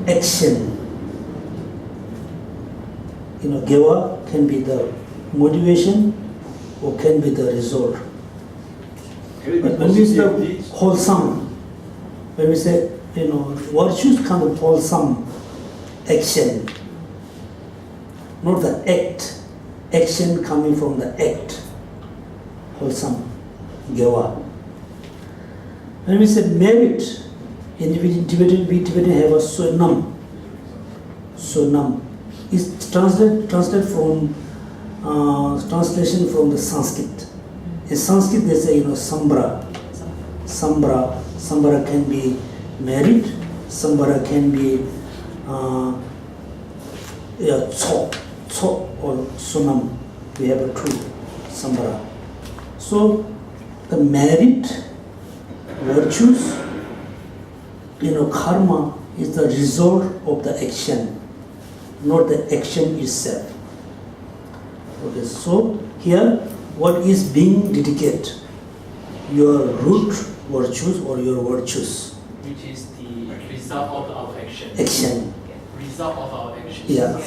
action. Gewa can be the motivation or can be the result. But when we say wholesome, when we say, virtues kind of wholesome action, not the act. Action coming from the act, wholesome, gewa. When we say merit, in Tibetan, we have a sonam. Sonam is translated from translation from the Sanskrit. In Sanskrit, they say sambra. Sambra can be merit. Sambra can be tso or sunam. We have a two sambara. So the merit, virtues, karma is the result of the action, not the action itself. Okay, so here what is being dedicated? Your root virtues or your virtues. Which is the result of our action. Action. Result of our action. Yeah.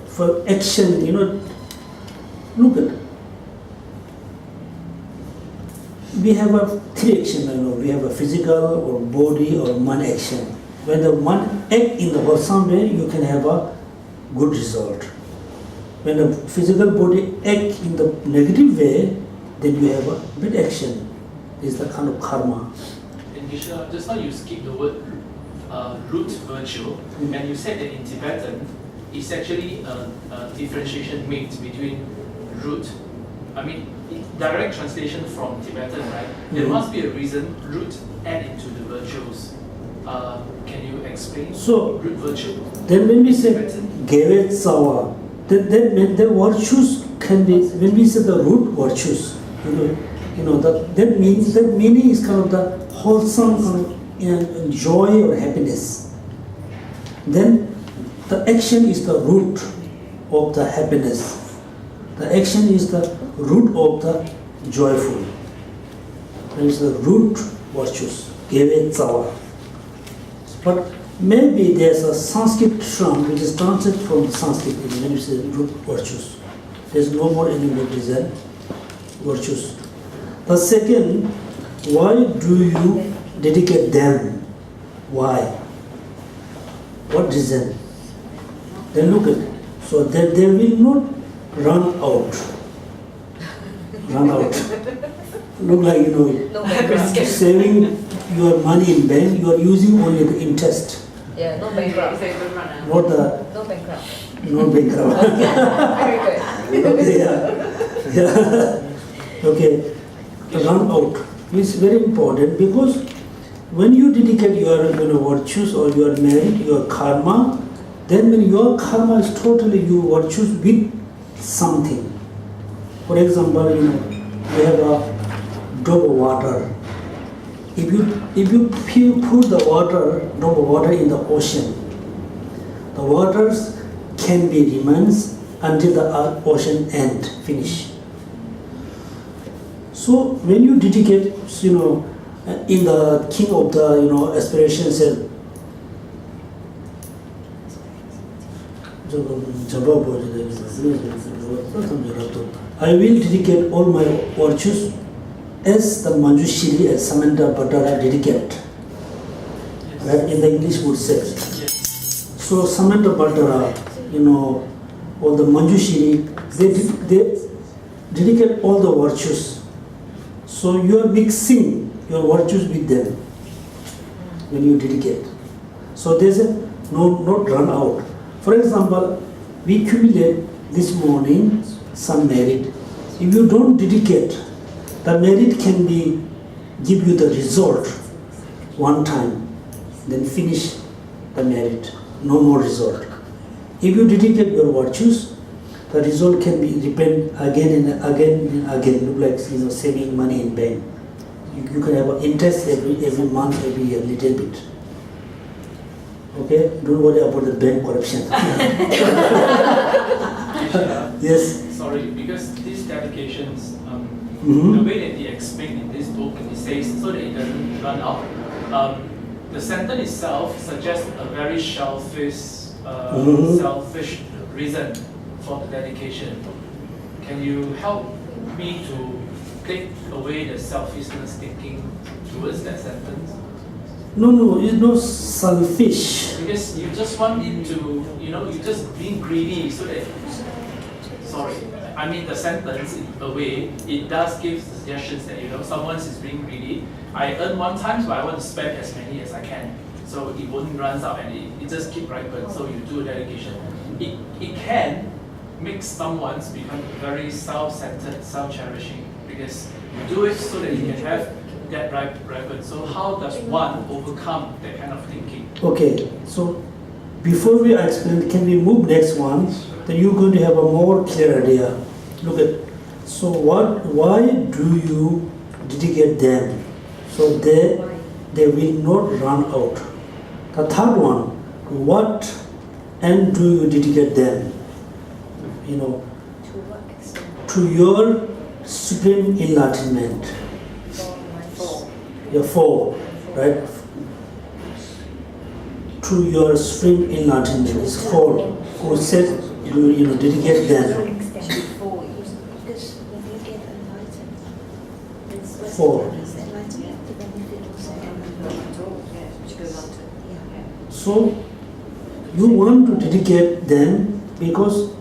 For action, look at. We have three action, we have a physical or body or mind action. When the one act in the wholesome way, you can have a good result. When the physical body act in the negative way, then you have a bad action. It's the kind of karma. And Geshela, just now you skipped the word root virtue, and you said that in Tibetan, it's actually a differentiation made between root. I mean, direct translation from Tibetan, right? There must be a reason root added to the virtues. Can you explain root virtue? Then when we say Gevet Sawa, that means the virtues can be, when we say the root virtues, that means, that meaning is kind of the wholesome kind of joy or happiness. Then the action is the root of the happiness. The action is the root of the joyful. That is the root virtues. Gevet Sawa. But maybe there's a Sanskrit term which is translated from the Sanskrit when you say root virtues. There's no more any more design virtues. The second, why do you dedicate them? Why? What reason? Then look at it. So that they will not run out. Look like, saving your money in bank, you are using only the interest. Yeah, no bankrupt. No bankrupt. No bankrupt. Very good. Okay, yeah. Okay, run out is very important because when you dedicate your virtues or your merit, your karma, then when your karma is totally your virtues with something. For example, you have a drop of water. If you put the drop of water in the ocean, the waters can be remains until the ocean end, finish. So when you dedicate, in the king of the aspiration said, I will dedicate all my virtues as the Manjushri and Samanta Bhattara dedicate. Right? In the English would say. So Samanta Bhattara, or the Manjushri, they dedicate all the virtues. So you are mixing your virtues with them when you dedicate. So there's not run out. For example, we accumulate this morning some merit. If you don't dedicate, the merit can give you the result one time, then finish the merit, no more result. If you dedicate your virtues, the result can be repeated again and again and again, look like saving money in bank. You can have an interest every month, every year, little bit. Okay, don't worry about the bank corruption. Yes. Sorry, because these dedications, the way that they explain in this book, it says so that it doesn't run out. The sentence itself suggests a very selfish reason for the dedication. Can you help me to take away the selfishness thinking towards that sentence? No, it's not selfish. Because you just want it to, you're just being greedy so that, the sentence, in a way, it does give suggestions that, someone is being greedy. I earn one time, but I want to spend as many as I can. So it won't run out and it just keep ripen. So you do a dedication. It can make someone become very self-centered, self-cherishing, because you do it so that you can have that ripen. So how does one overcome that kind of thinking? Okay, so before we explain, can we move next one? Then you're going to have a more clear idea. Look at, so why do you dedicate them? So they will not run out. The third one, what and do you dedicate them? To your supreme enlightenment. Your four, right? To your supreme enlightenment is four. Who said you dedicate them? Four. So you want to dedicate them because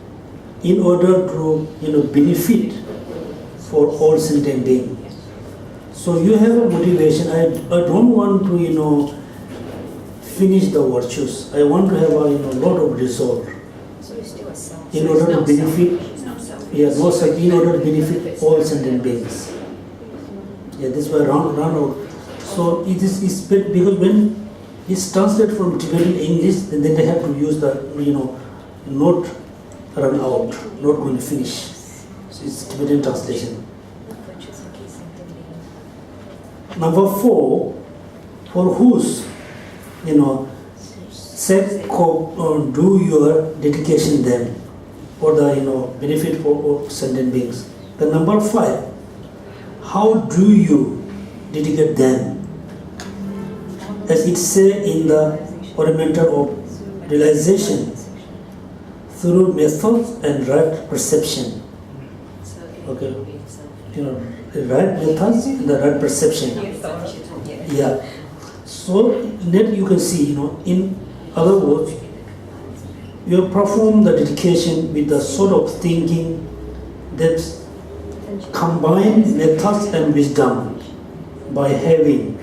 in order to benefit for all sentient beings. So you have a motivation. I don't want to finish the virtues. I want to have a lot of resolve. In order to benefit, in order to benefit all sentient beings. Yeah, this way run out. So it is because when it's translated from Tibetan English, then they have to use the not run out, not going to finish. So it's Tibetan translation. Number 4, for whose sake do your dedication them for the benefit for all sentient beings. The number 5, how do you dedicate them? As it says in the Ornamental of Realization, through methods and right perception. Okay, the right methods and the right perception. Yeah. So then you can see, in other words, you perform the dedication with the sort of thinking that combines methods and wisdom by having.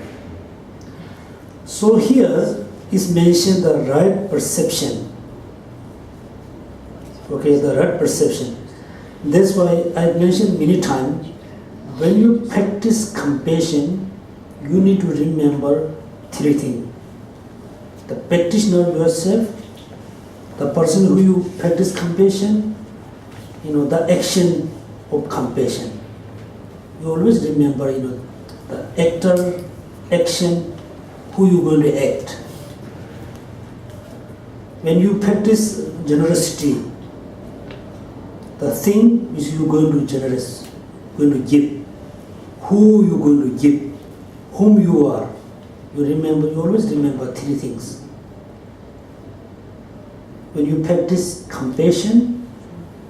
So here is mentioned the right perception. Okay, the right perception. That's why I mentioned many times, when you practice compassion, you need to remember 3 things. The practitioner yourself, the person who you practice compassion, the action of compassion. You always remember, the actor, action, who you going to act. When you practice generosity, the thing which you going to give, who you going to give, whom you are. You always remember three things. When you practice compassion,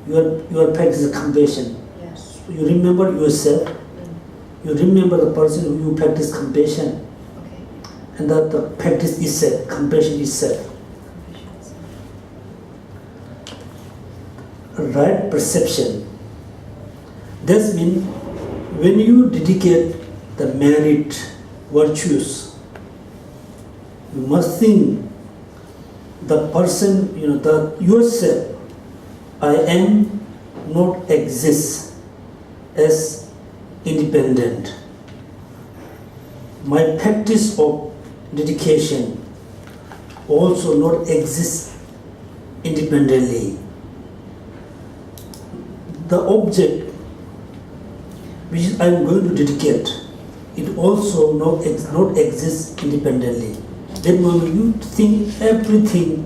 you are practicing compassion. Yes. So you remember yourself, you remember the person who you practice compassion, Okay. and that the practice itself, compassion itself. Right perception. That means when you dedicate the merit, virtues, you must think the person, yourself, I am not exist as independent. My practice of dedication also not exist independently. The object which I am going to dedicate, it also not exist independently. Then when you think everything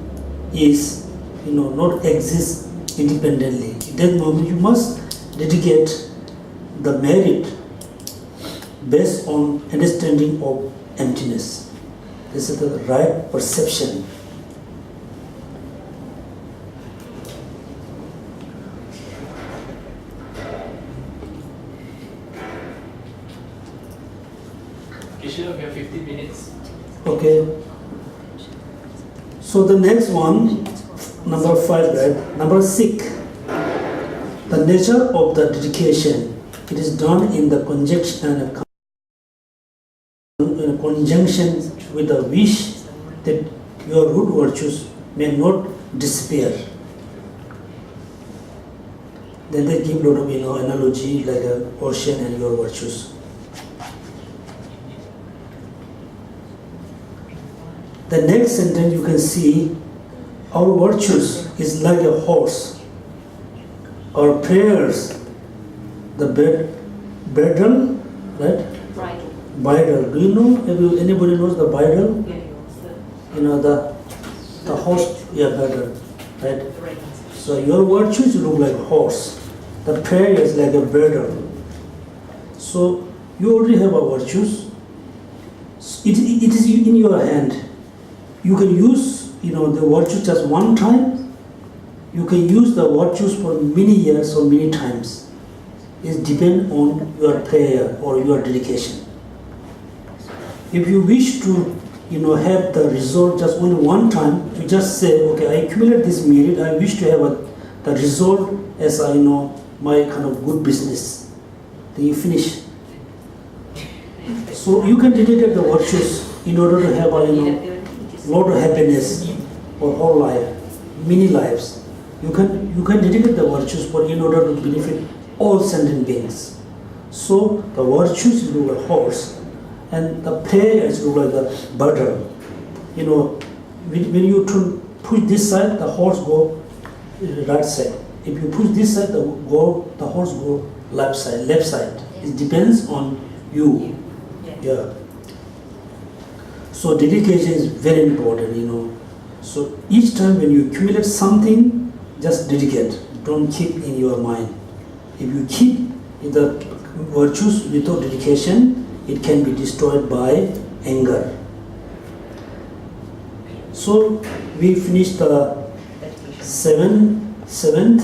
is, not exist independently, then moment you must dedicate the merit based on understanding of emptiness. This is the right perception. Geshela, we have 15 minutes. Okay. So the next one, number 5, right? Number 6. The nature of the dedication. It is done in the conjunction with the wish that your root virtues may not disappear. Then they give a lot of analogy like an ocean and your virtues. The next sentence you can see, our virtues is like a horse. Our prayers, the bridle, right? Bridle. Bridle. Do you know? Anybody knows the bridle? Yeah, The horse. Yeah, bridle, right? right. So your virtues look like a horse. The prayer is like a bridle. So you already have a virtues. It is in your hand. You can use, the virtue just one time. You can use the virtues for many years or many times. It depends on your prayer or your dedication. If you wish to, have the result just only one time, you just say, okay, I accumulate this merit. I wish to have the result as my kind of good business. Then you finish. So you can dedicate the virtues in order to have a lot of happiness for whole life, many lives. You can dedicate the virtues for in order to benefit all sentient beings. So the virtues look like horse, and the prayers look like the bridle. When you push this side, the horse go right side. If you push this side, the horse go left side. It depends on you. Yeah. So dedication is very important, So each time when you accumulate something, just dedicate. Don't keep in your mind. If you keep the virtues without dedication, it can be destroyed by anger. So we finished the seventh.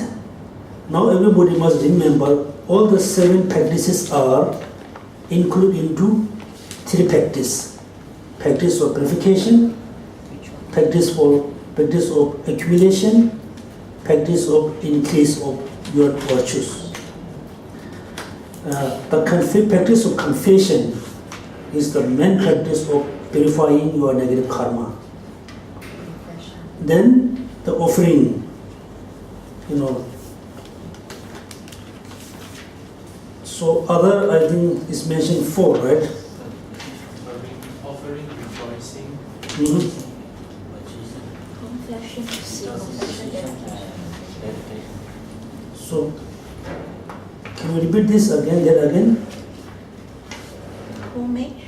Now everybody must remember all the 7 practices are included into 3 practices. Practice of purification, practice of accumulation, practice of increase of your virtues. The practice of confession is the main practice of purifying your negative karma. Then the offering, So other, I think, is mentioned 4, right? Offering, rejoicing. Mm-hmm. So, can you repeat this again, that again? Homage,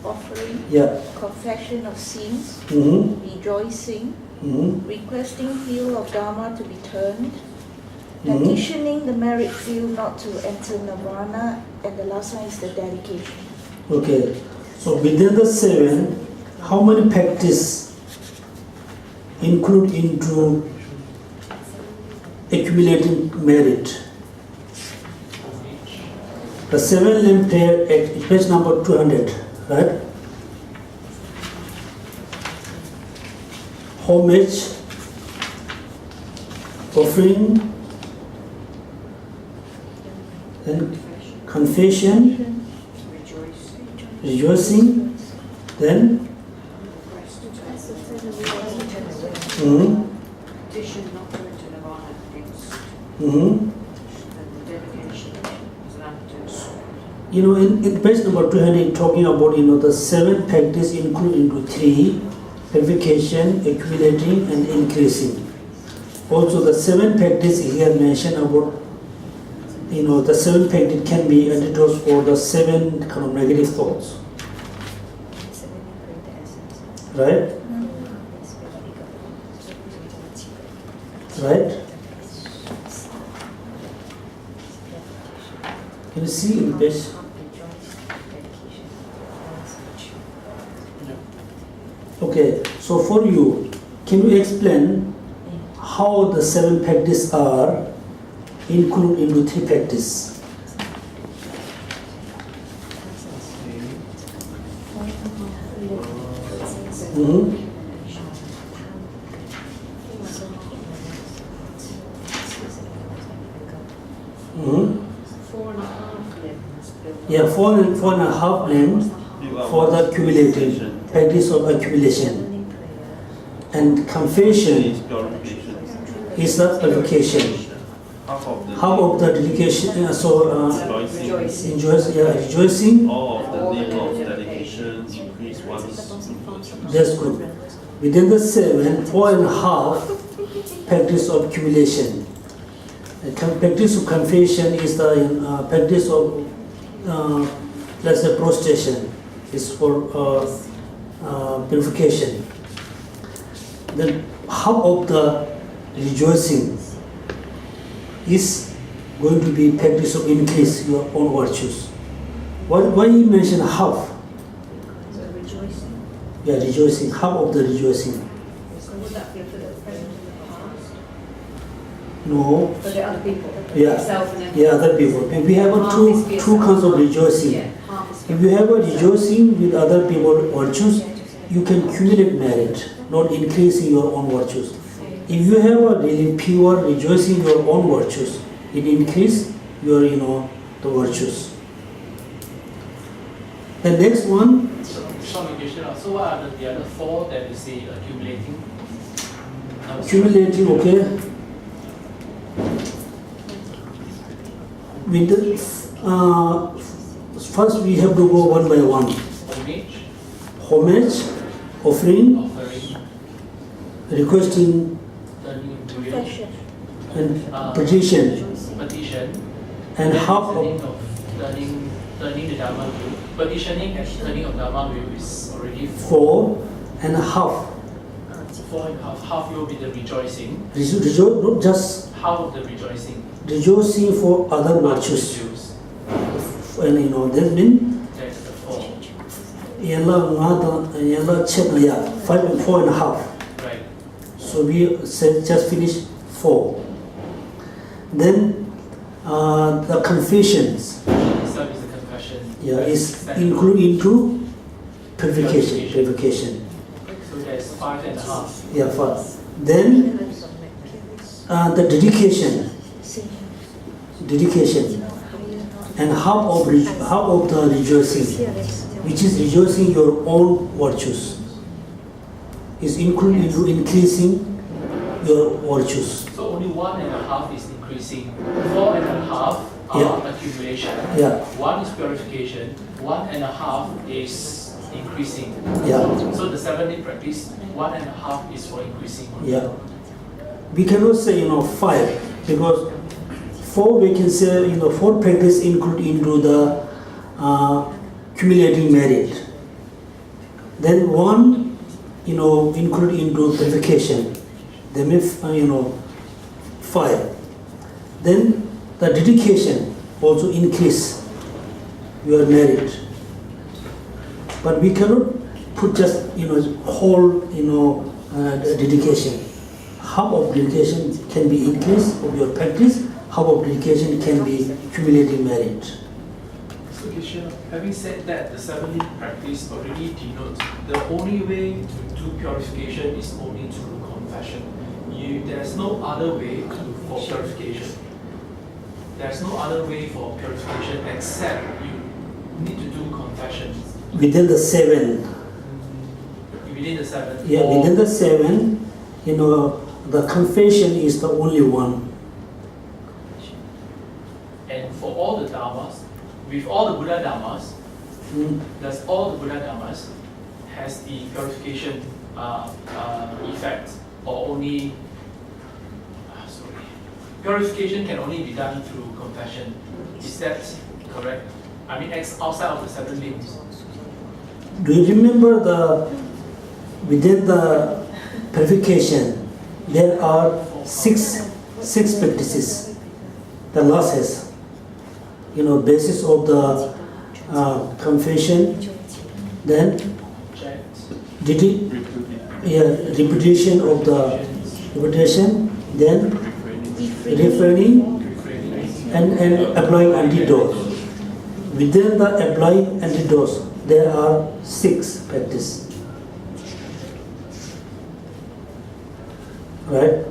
offering, Yeah. confession of sins, Mm-hmm. rejoicing, Mm-hmm. requesting wheel of Dharma to be turned, Mhm. petitioning the merit field not to enter nirvana, and the last one is the dedication. Okay. So within the 7, how many practice include into accumulating merit? The 7 limb prayer at page number 200, right? Homage, offering, then confession, rejoicing, then Petition not to enter nirvana against, mhm. and the dedication is an antidote. In page number 200, talking about the 7 practice include into 3: purification, accumulating, and increasing. Also, the 7 practice here mentioned about the 7 practice can be antidotes for the 7 kind of negative thoughts, right? Right? Can you see in the page? Okay, so for you, can you explain how the 7 practices are included into 3 practice? Mm-hmm. Mm-hmm. 4.5 limbs. Yeah, 4.5 limbs for the accumulating practice of accumulation, and confession is the purification. Half of the dedication, rejoicing. All of the name of dedication increase one's virtues. That's good. Within the 7, 4.5 practice of accumulation. The practice of confession is the practice of, let's say, prostration, is for purification. Then half of the rejoicing is going to be practice of increase your own virtues. Why you mention half? So rejoicing. Yeah, rejoicing, half of the rejoicing. So would that be for the present and the past? No. For the other people? Yeah, Yourself and everyone? yeah, other people. If we have Half is for two yourself. kinds of rejoicing. Yeah, half is for If you have a rejoicing with other people virtues, you can accumulate merit, not increasing your own virtues. If you have a really pure rejoicing your own virtues, it increase your the virtues. The next one, Sorry, Geshela. So what are the other 4 that you say accumulating? accumulating, okay. With the, first we have to go one by one. Homage, Homage, offering, offering, requesting, turning into will, Confession. and petition, petition, and half turning of turning the Dharma wheel. Petitioning and turning of Dharma wheel is already 4. 4.5. 4.5. Half will be the rejoicing. Not just Half of the rejoicing. rejoicing for other virtues. And that means That's the 4. yellow check, yeah, 4.5. Right. So we said just finish 4. Then the confessions, Itself is the confession. yeah, is include into purification. So there's 5.5. Yeah, 5. Then the dedication, and half of the rejoicing, which is rejoicing your own virtues, is included into increasing your virtues. So only 1.5 is increasing. 4.5 are Yeah. accumulation. Yeah, 1 is purification. 1.5 is increasing. yeah, So the 7-day practice, 1.5 is for increasing. yeah. We cannot say 5 because four, we can say, four practice include into the accumulating merit. Then one, include into purification. Then five. Then the dedication also increase your merit. But we cannot put just whole dedication. Half of dedication can be increase of your practice. Half of dedication can be accumulating merit. So Geshe, having said that, the 7 practice already denotes the only way to do purification is only through confession. There's no other way for purification. There's no other way for purification except you need to do confession. Within the 7. Within the 7. Yeah, within the 7, the confession is the only one. And for all the dharmas, with all the Buddha dharmas, does all the Buddha dharmas has the purification effect, or only? Purification can only be done through confession. Is that correct? I mean, outside of the 7 limbs. Do you remember within the purification, there are six practices. The last has, basis of the confession, then repetition of the repetition, then refraining and applying antidote. Within the applying antidotes, there are 6 practices. Right?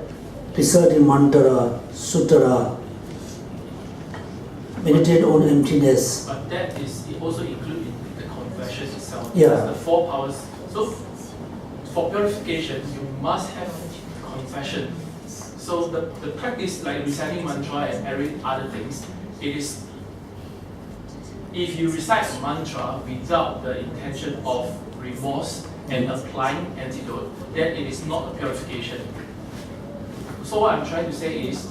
Reciting mantra, sutra, meditate on emptiness. But that is also included in the confession itself. Yeah. The 4 powers. So for purification, you must have confession. So the practice, like reciting mantra and every other things, it is, if you recite a mantra without the intention of remorse and applying antidote, then it is not a purification. So what I'm trying to say is,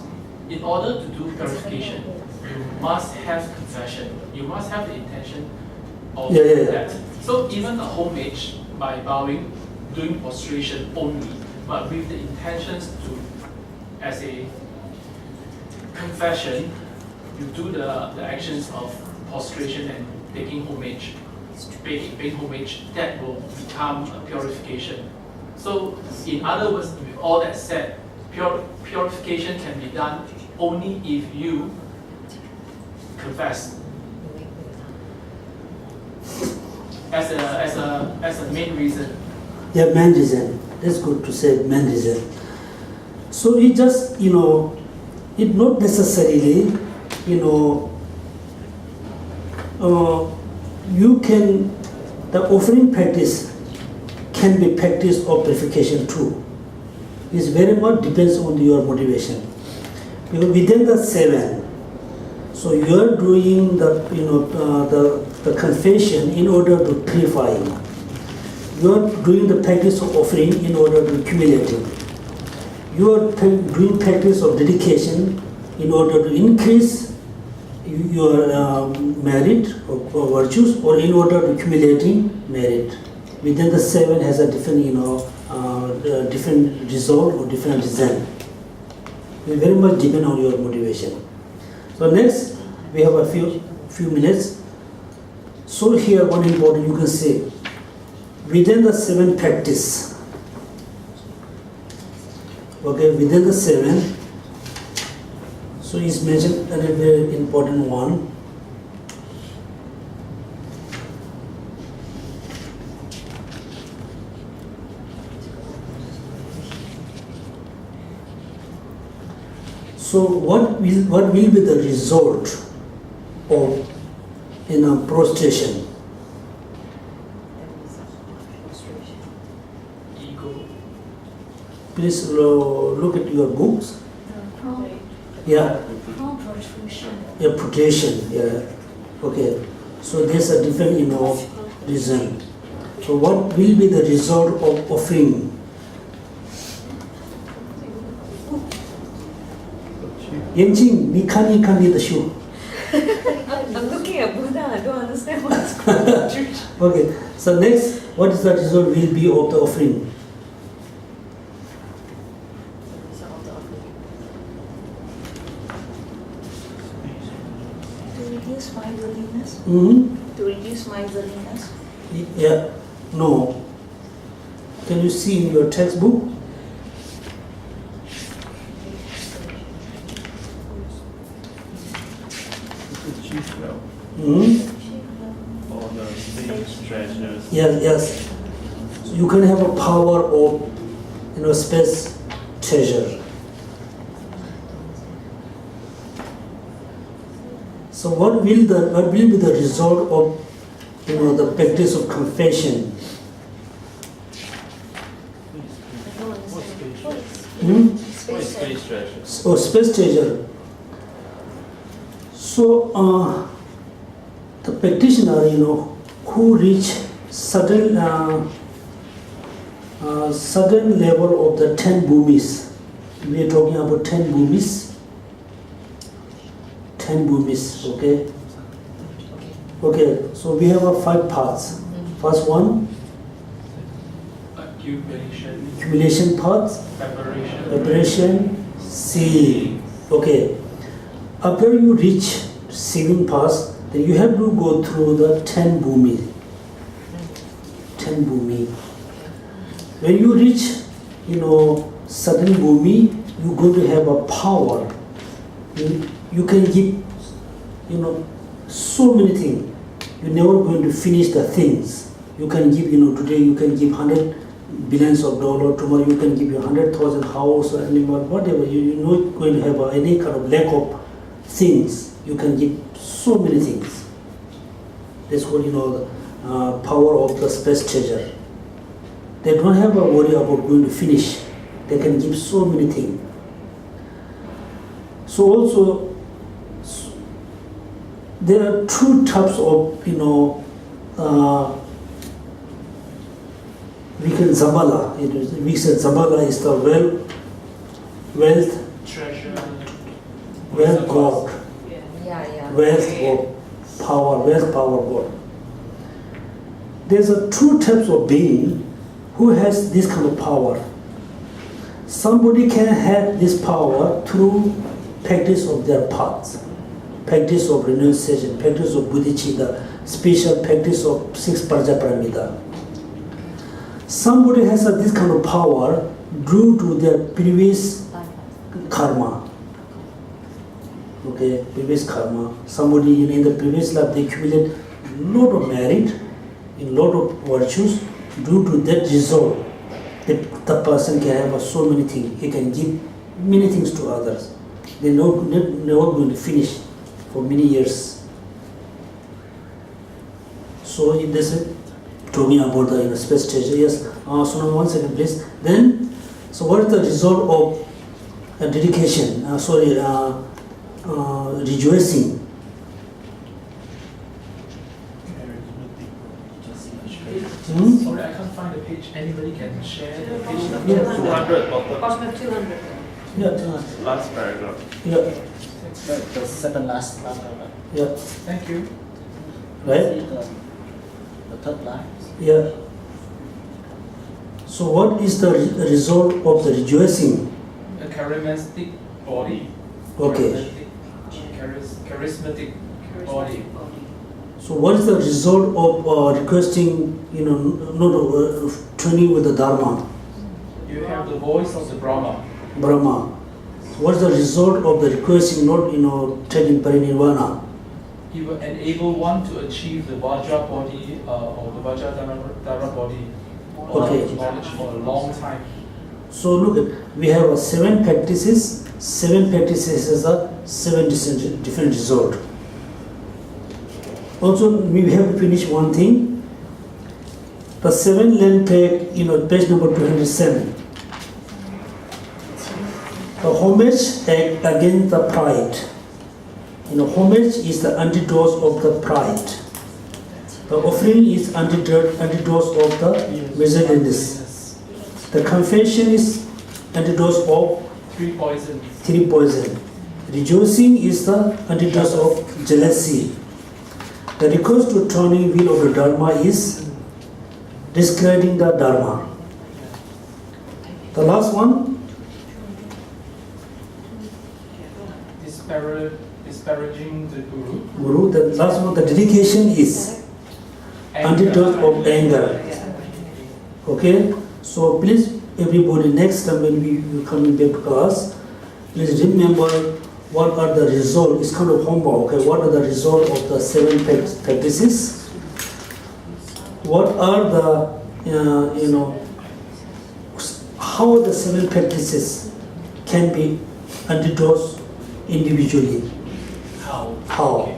in order to do purification, you must have confession. You must have the intention of that. So even a homage by bowing, doing prostration only, but with the intentions to, as a confession, you do the actions of prostration and taking homage, paying homage, that will become a purification. So in other words, with all that said, purification can be done only if you confess as a main reason. Yeah, main reason. That's good to say, main reason. So it just, it not necessarily, the offering practice can be practice of purification too. It very much depends on your motivation. Because within the 7, so you are doing the confession in order to purify. You are doing the practice of offering in order to accumulating. You are doing practice of dedication in order to increase your merit or virtues, or in order to accumulating merit. Within the 7 has a different, different result or different design. It very much depend on your motivation. So next, we have a few minutes. So here, one important you can say, within the 7 practice. Okay, within the 7, so is mentioned a very important one. So what will be the result of prostration? Ego. Please look at your books. Yeah. Yeah, protration. Yeah. Okay. So there's a different, reason. So what will be the result of offering? Yenjing, ni kan ni the shoe. I'm looking at Buddha, I don't understand what's going on. Okay, so next, what is the result will be of the offering? To reduce miserliness. Mm-hmm. To reduce miserliness. Yeah, no. Can you see in your textbook? Chief wealth Mm-hmm. or the sage treasures. Yes. So you can have a power of, space treasure. So what will be the result of, the practice of confession? I don't understand. What is What is sage treasures? Or space treasure. So the practitioner, who reach certain level of the 10 bhumis. We are talking about 10 bhumis. 10 bhumis, okay? Okay, so we have 5 parts. First one, accumulation parts, preparation, seeing. Okay. After you reach seeing parts, then you have to go through the 10 bhumi. 10 bhumi. When you reach, certain bhumi, you're going to have a power. You can give, so many things. You're never going to finish the things. You can give, today you can give $100 billion, tomorrow you can give 100,000 house or animal, whatever. You're not going to have any kind of lack of things. You can give so many things. That's what, the power of the space treasure. They don't have a worry about going to finish. They can give so many things. So also, there are 2 types of, we can Zabala. We said Zabala is the wealth, Treasure. wealth God, Yeah. wealth God, wealth power God. There's 2 types of being who has this kind of power. Somebody can have this power through practice of their paths, practice of renunciation, practice of bodhicitta, special practice of 6 Prajaparamita. Somebody has this kind of power due to their previous karma. Okay, previous karma. Somebody in the previous life they accumulate lot of merit, in lot of virtues. Due to that result, the person can have so many things. He can give many things to others. They're not going to finish for many years. So in this, talking about the space treasure. Yes. So now 1 second, please. Then, so what is the result of dedication? Rejoicing. Sorry, I can't find the page. Anybody can share the page number? Yeah. 200 bottom. Bottom of 200. Yeah. Last paragraph. Yeah. The second last paragraph. Yeah. Thank you. Right. The third line. Yeah. So what is the result of the rejoicing? A charismatic body. Okay. Charismatic body. So what is the result of requesting, training with the Dharma, You have the voice of the Brahma. Brahma? So what is the result of the requesting not, taking parinirvana? He will enable one to achieve the Vajra body or the Vajradhara body Okay. knowledge for a long time. So look, we have 7 practices. 7 practices has a 7 different result. Also, we have to finish one thing. The 7 land pack, page number 207. The homage act against the pride. Homage is the antidote of the pride. The offering is antidote of the miserliness. The confession is antidote of 3 poisons. 3 poison. Rejoicing is the antidote of jealousy. The recourse to turning wheel of the Dharma is discrediting the Dharma. The last one, disparaging the Guru. Guru. The last one, the dedication is antidote of anger. Okay, so please everybody, next time when we coming back to class, please remember what are the results. It's kind of homework. Okay, what are the results of the 7 practices? What are the how the 7 practices can be antidotes individually? How?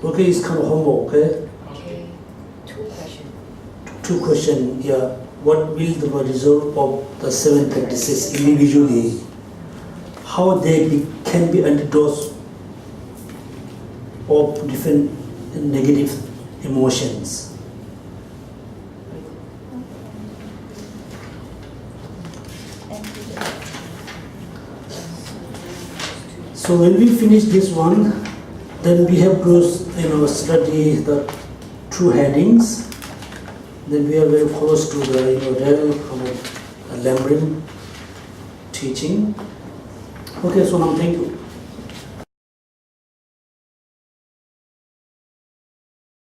Okay, it's kind of homework. Okay. Okay. 2 questions. 2 questions. Yeah. What will the result of the 7 practices individually? How they can be antidotes of different negative emotions. So when we finish this one, then we have to study the 2 headings. Then we are very close to the real Lamrim teaching. Okay, so now thank you.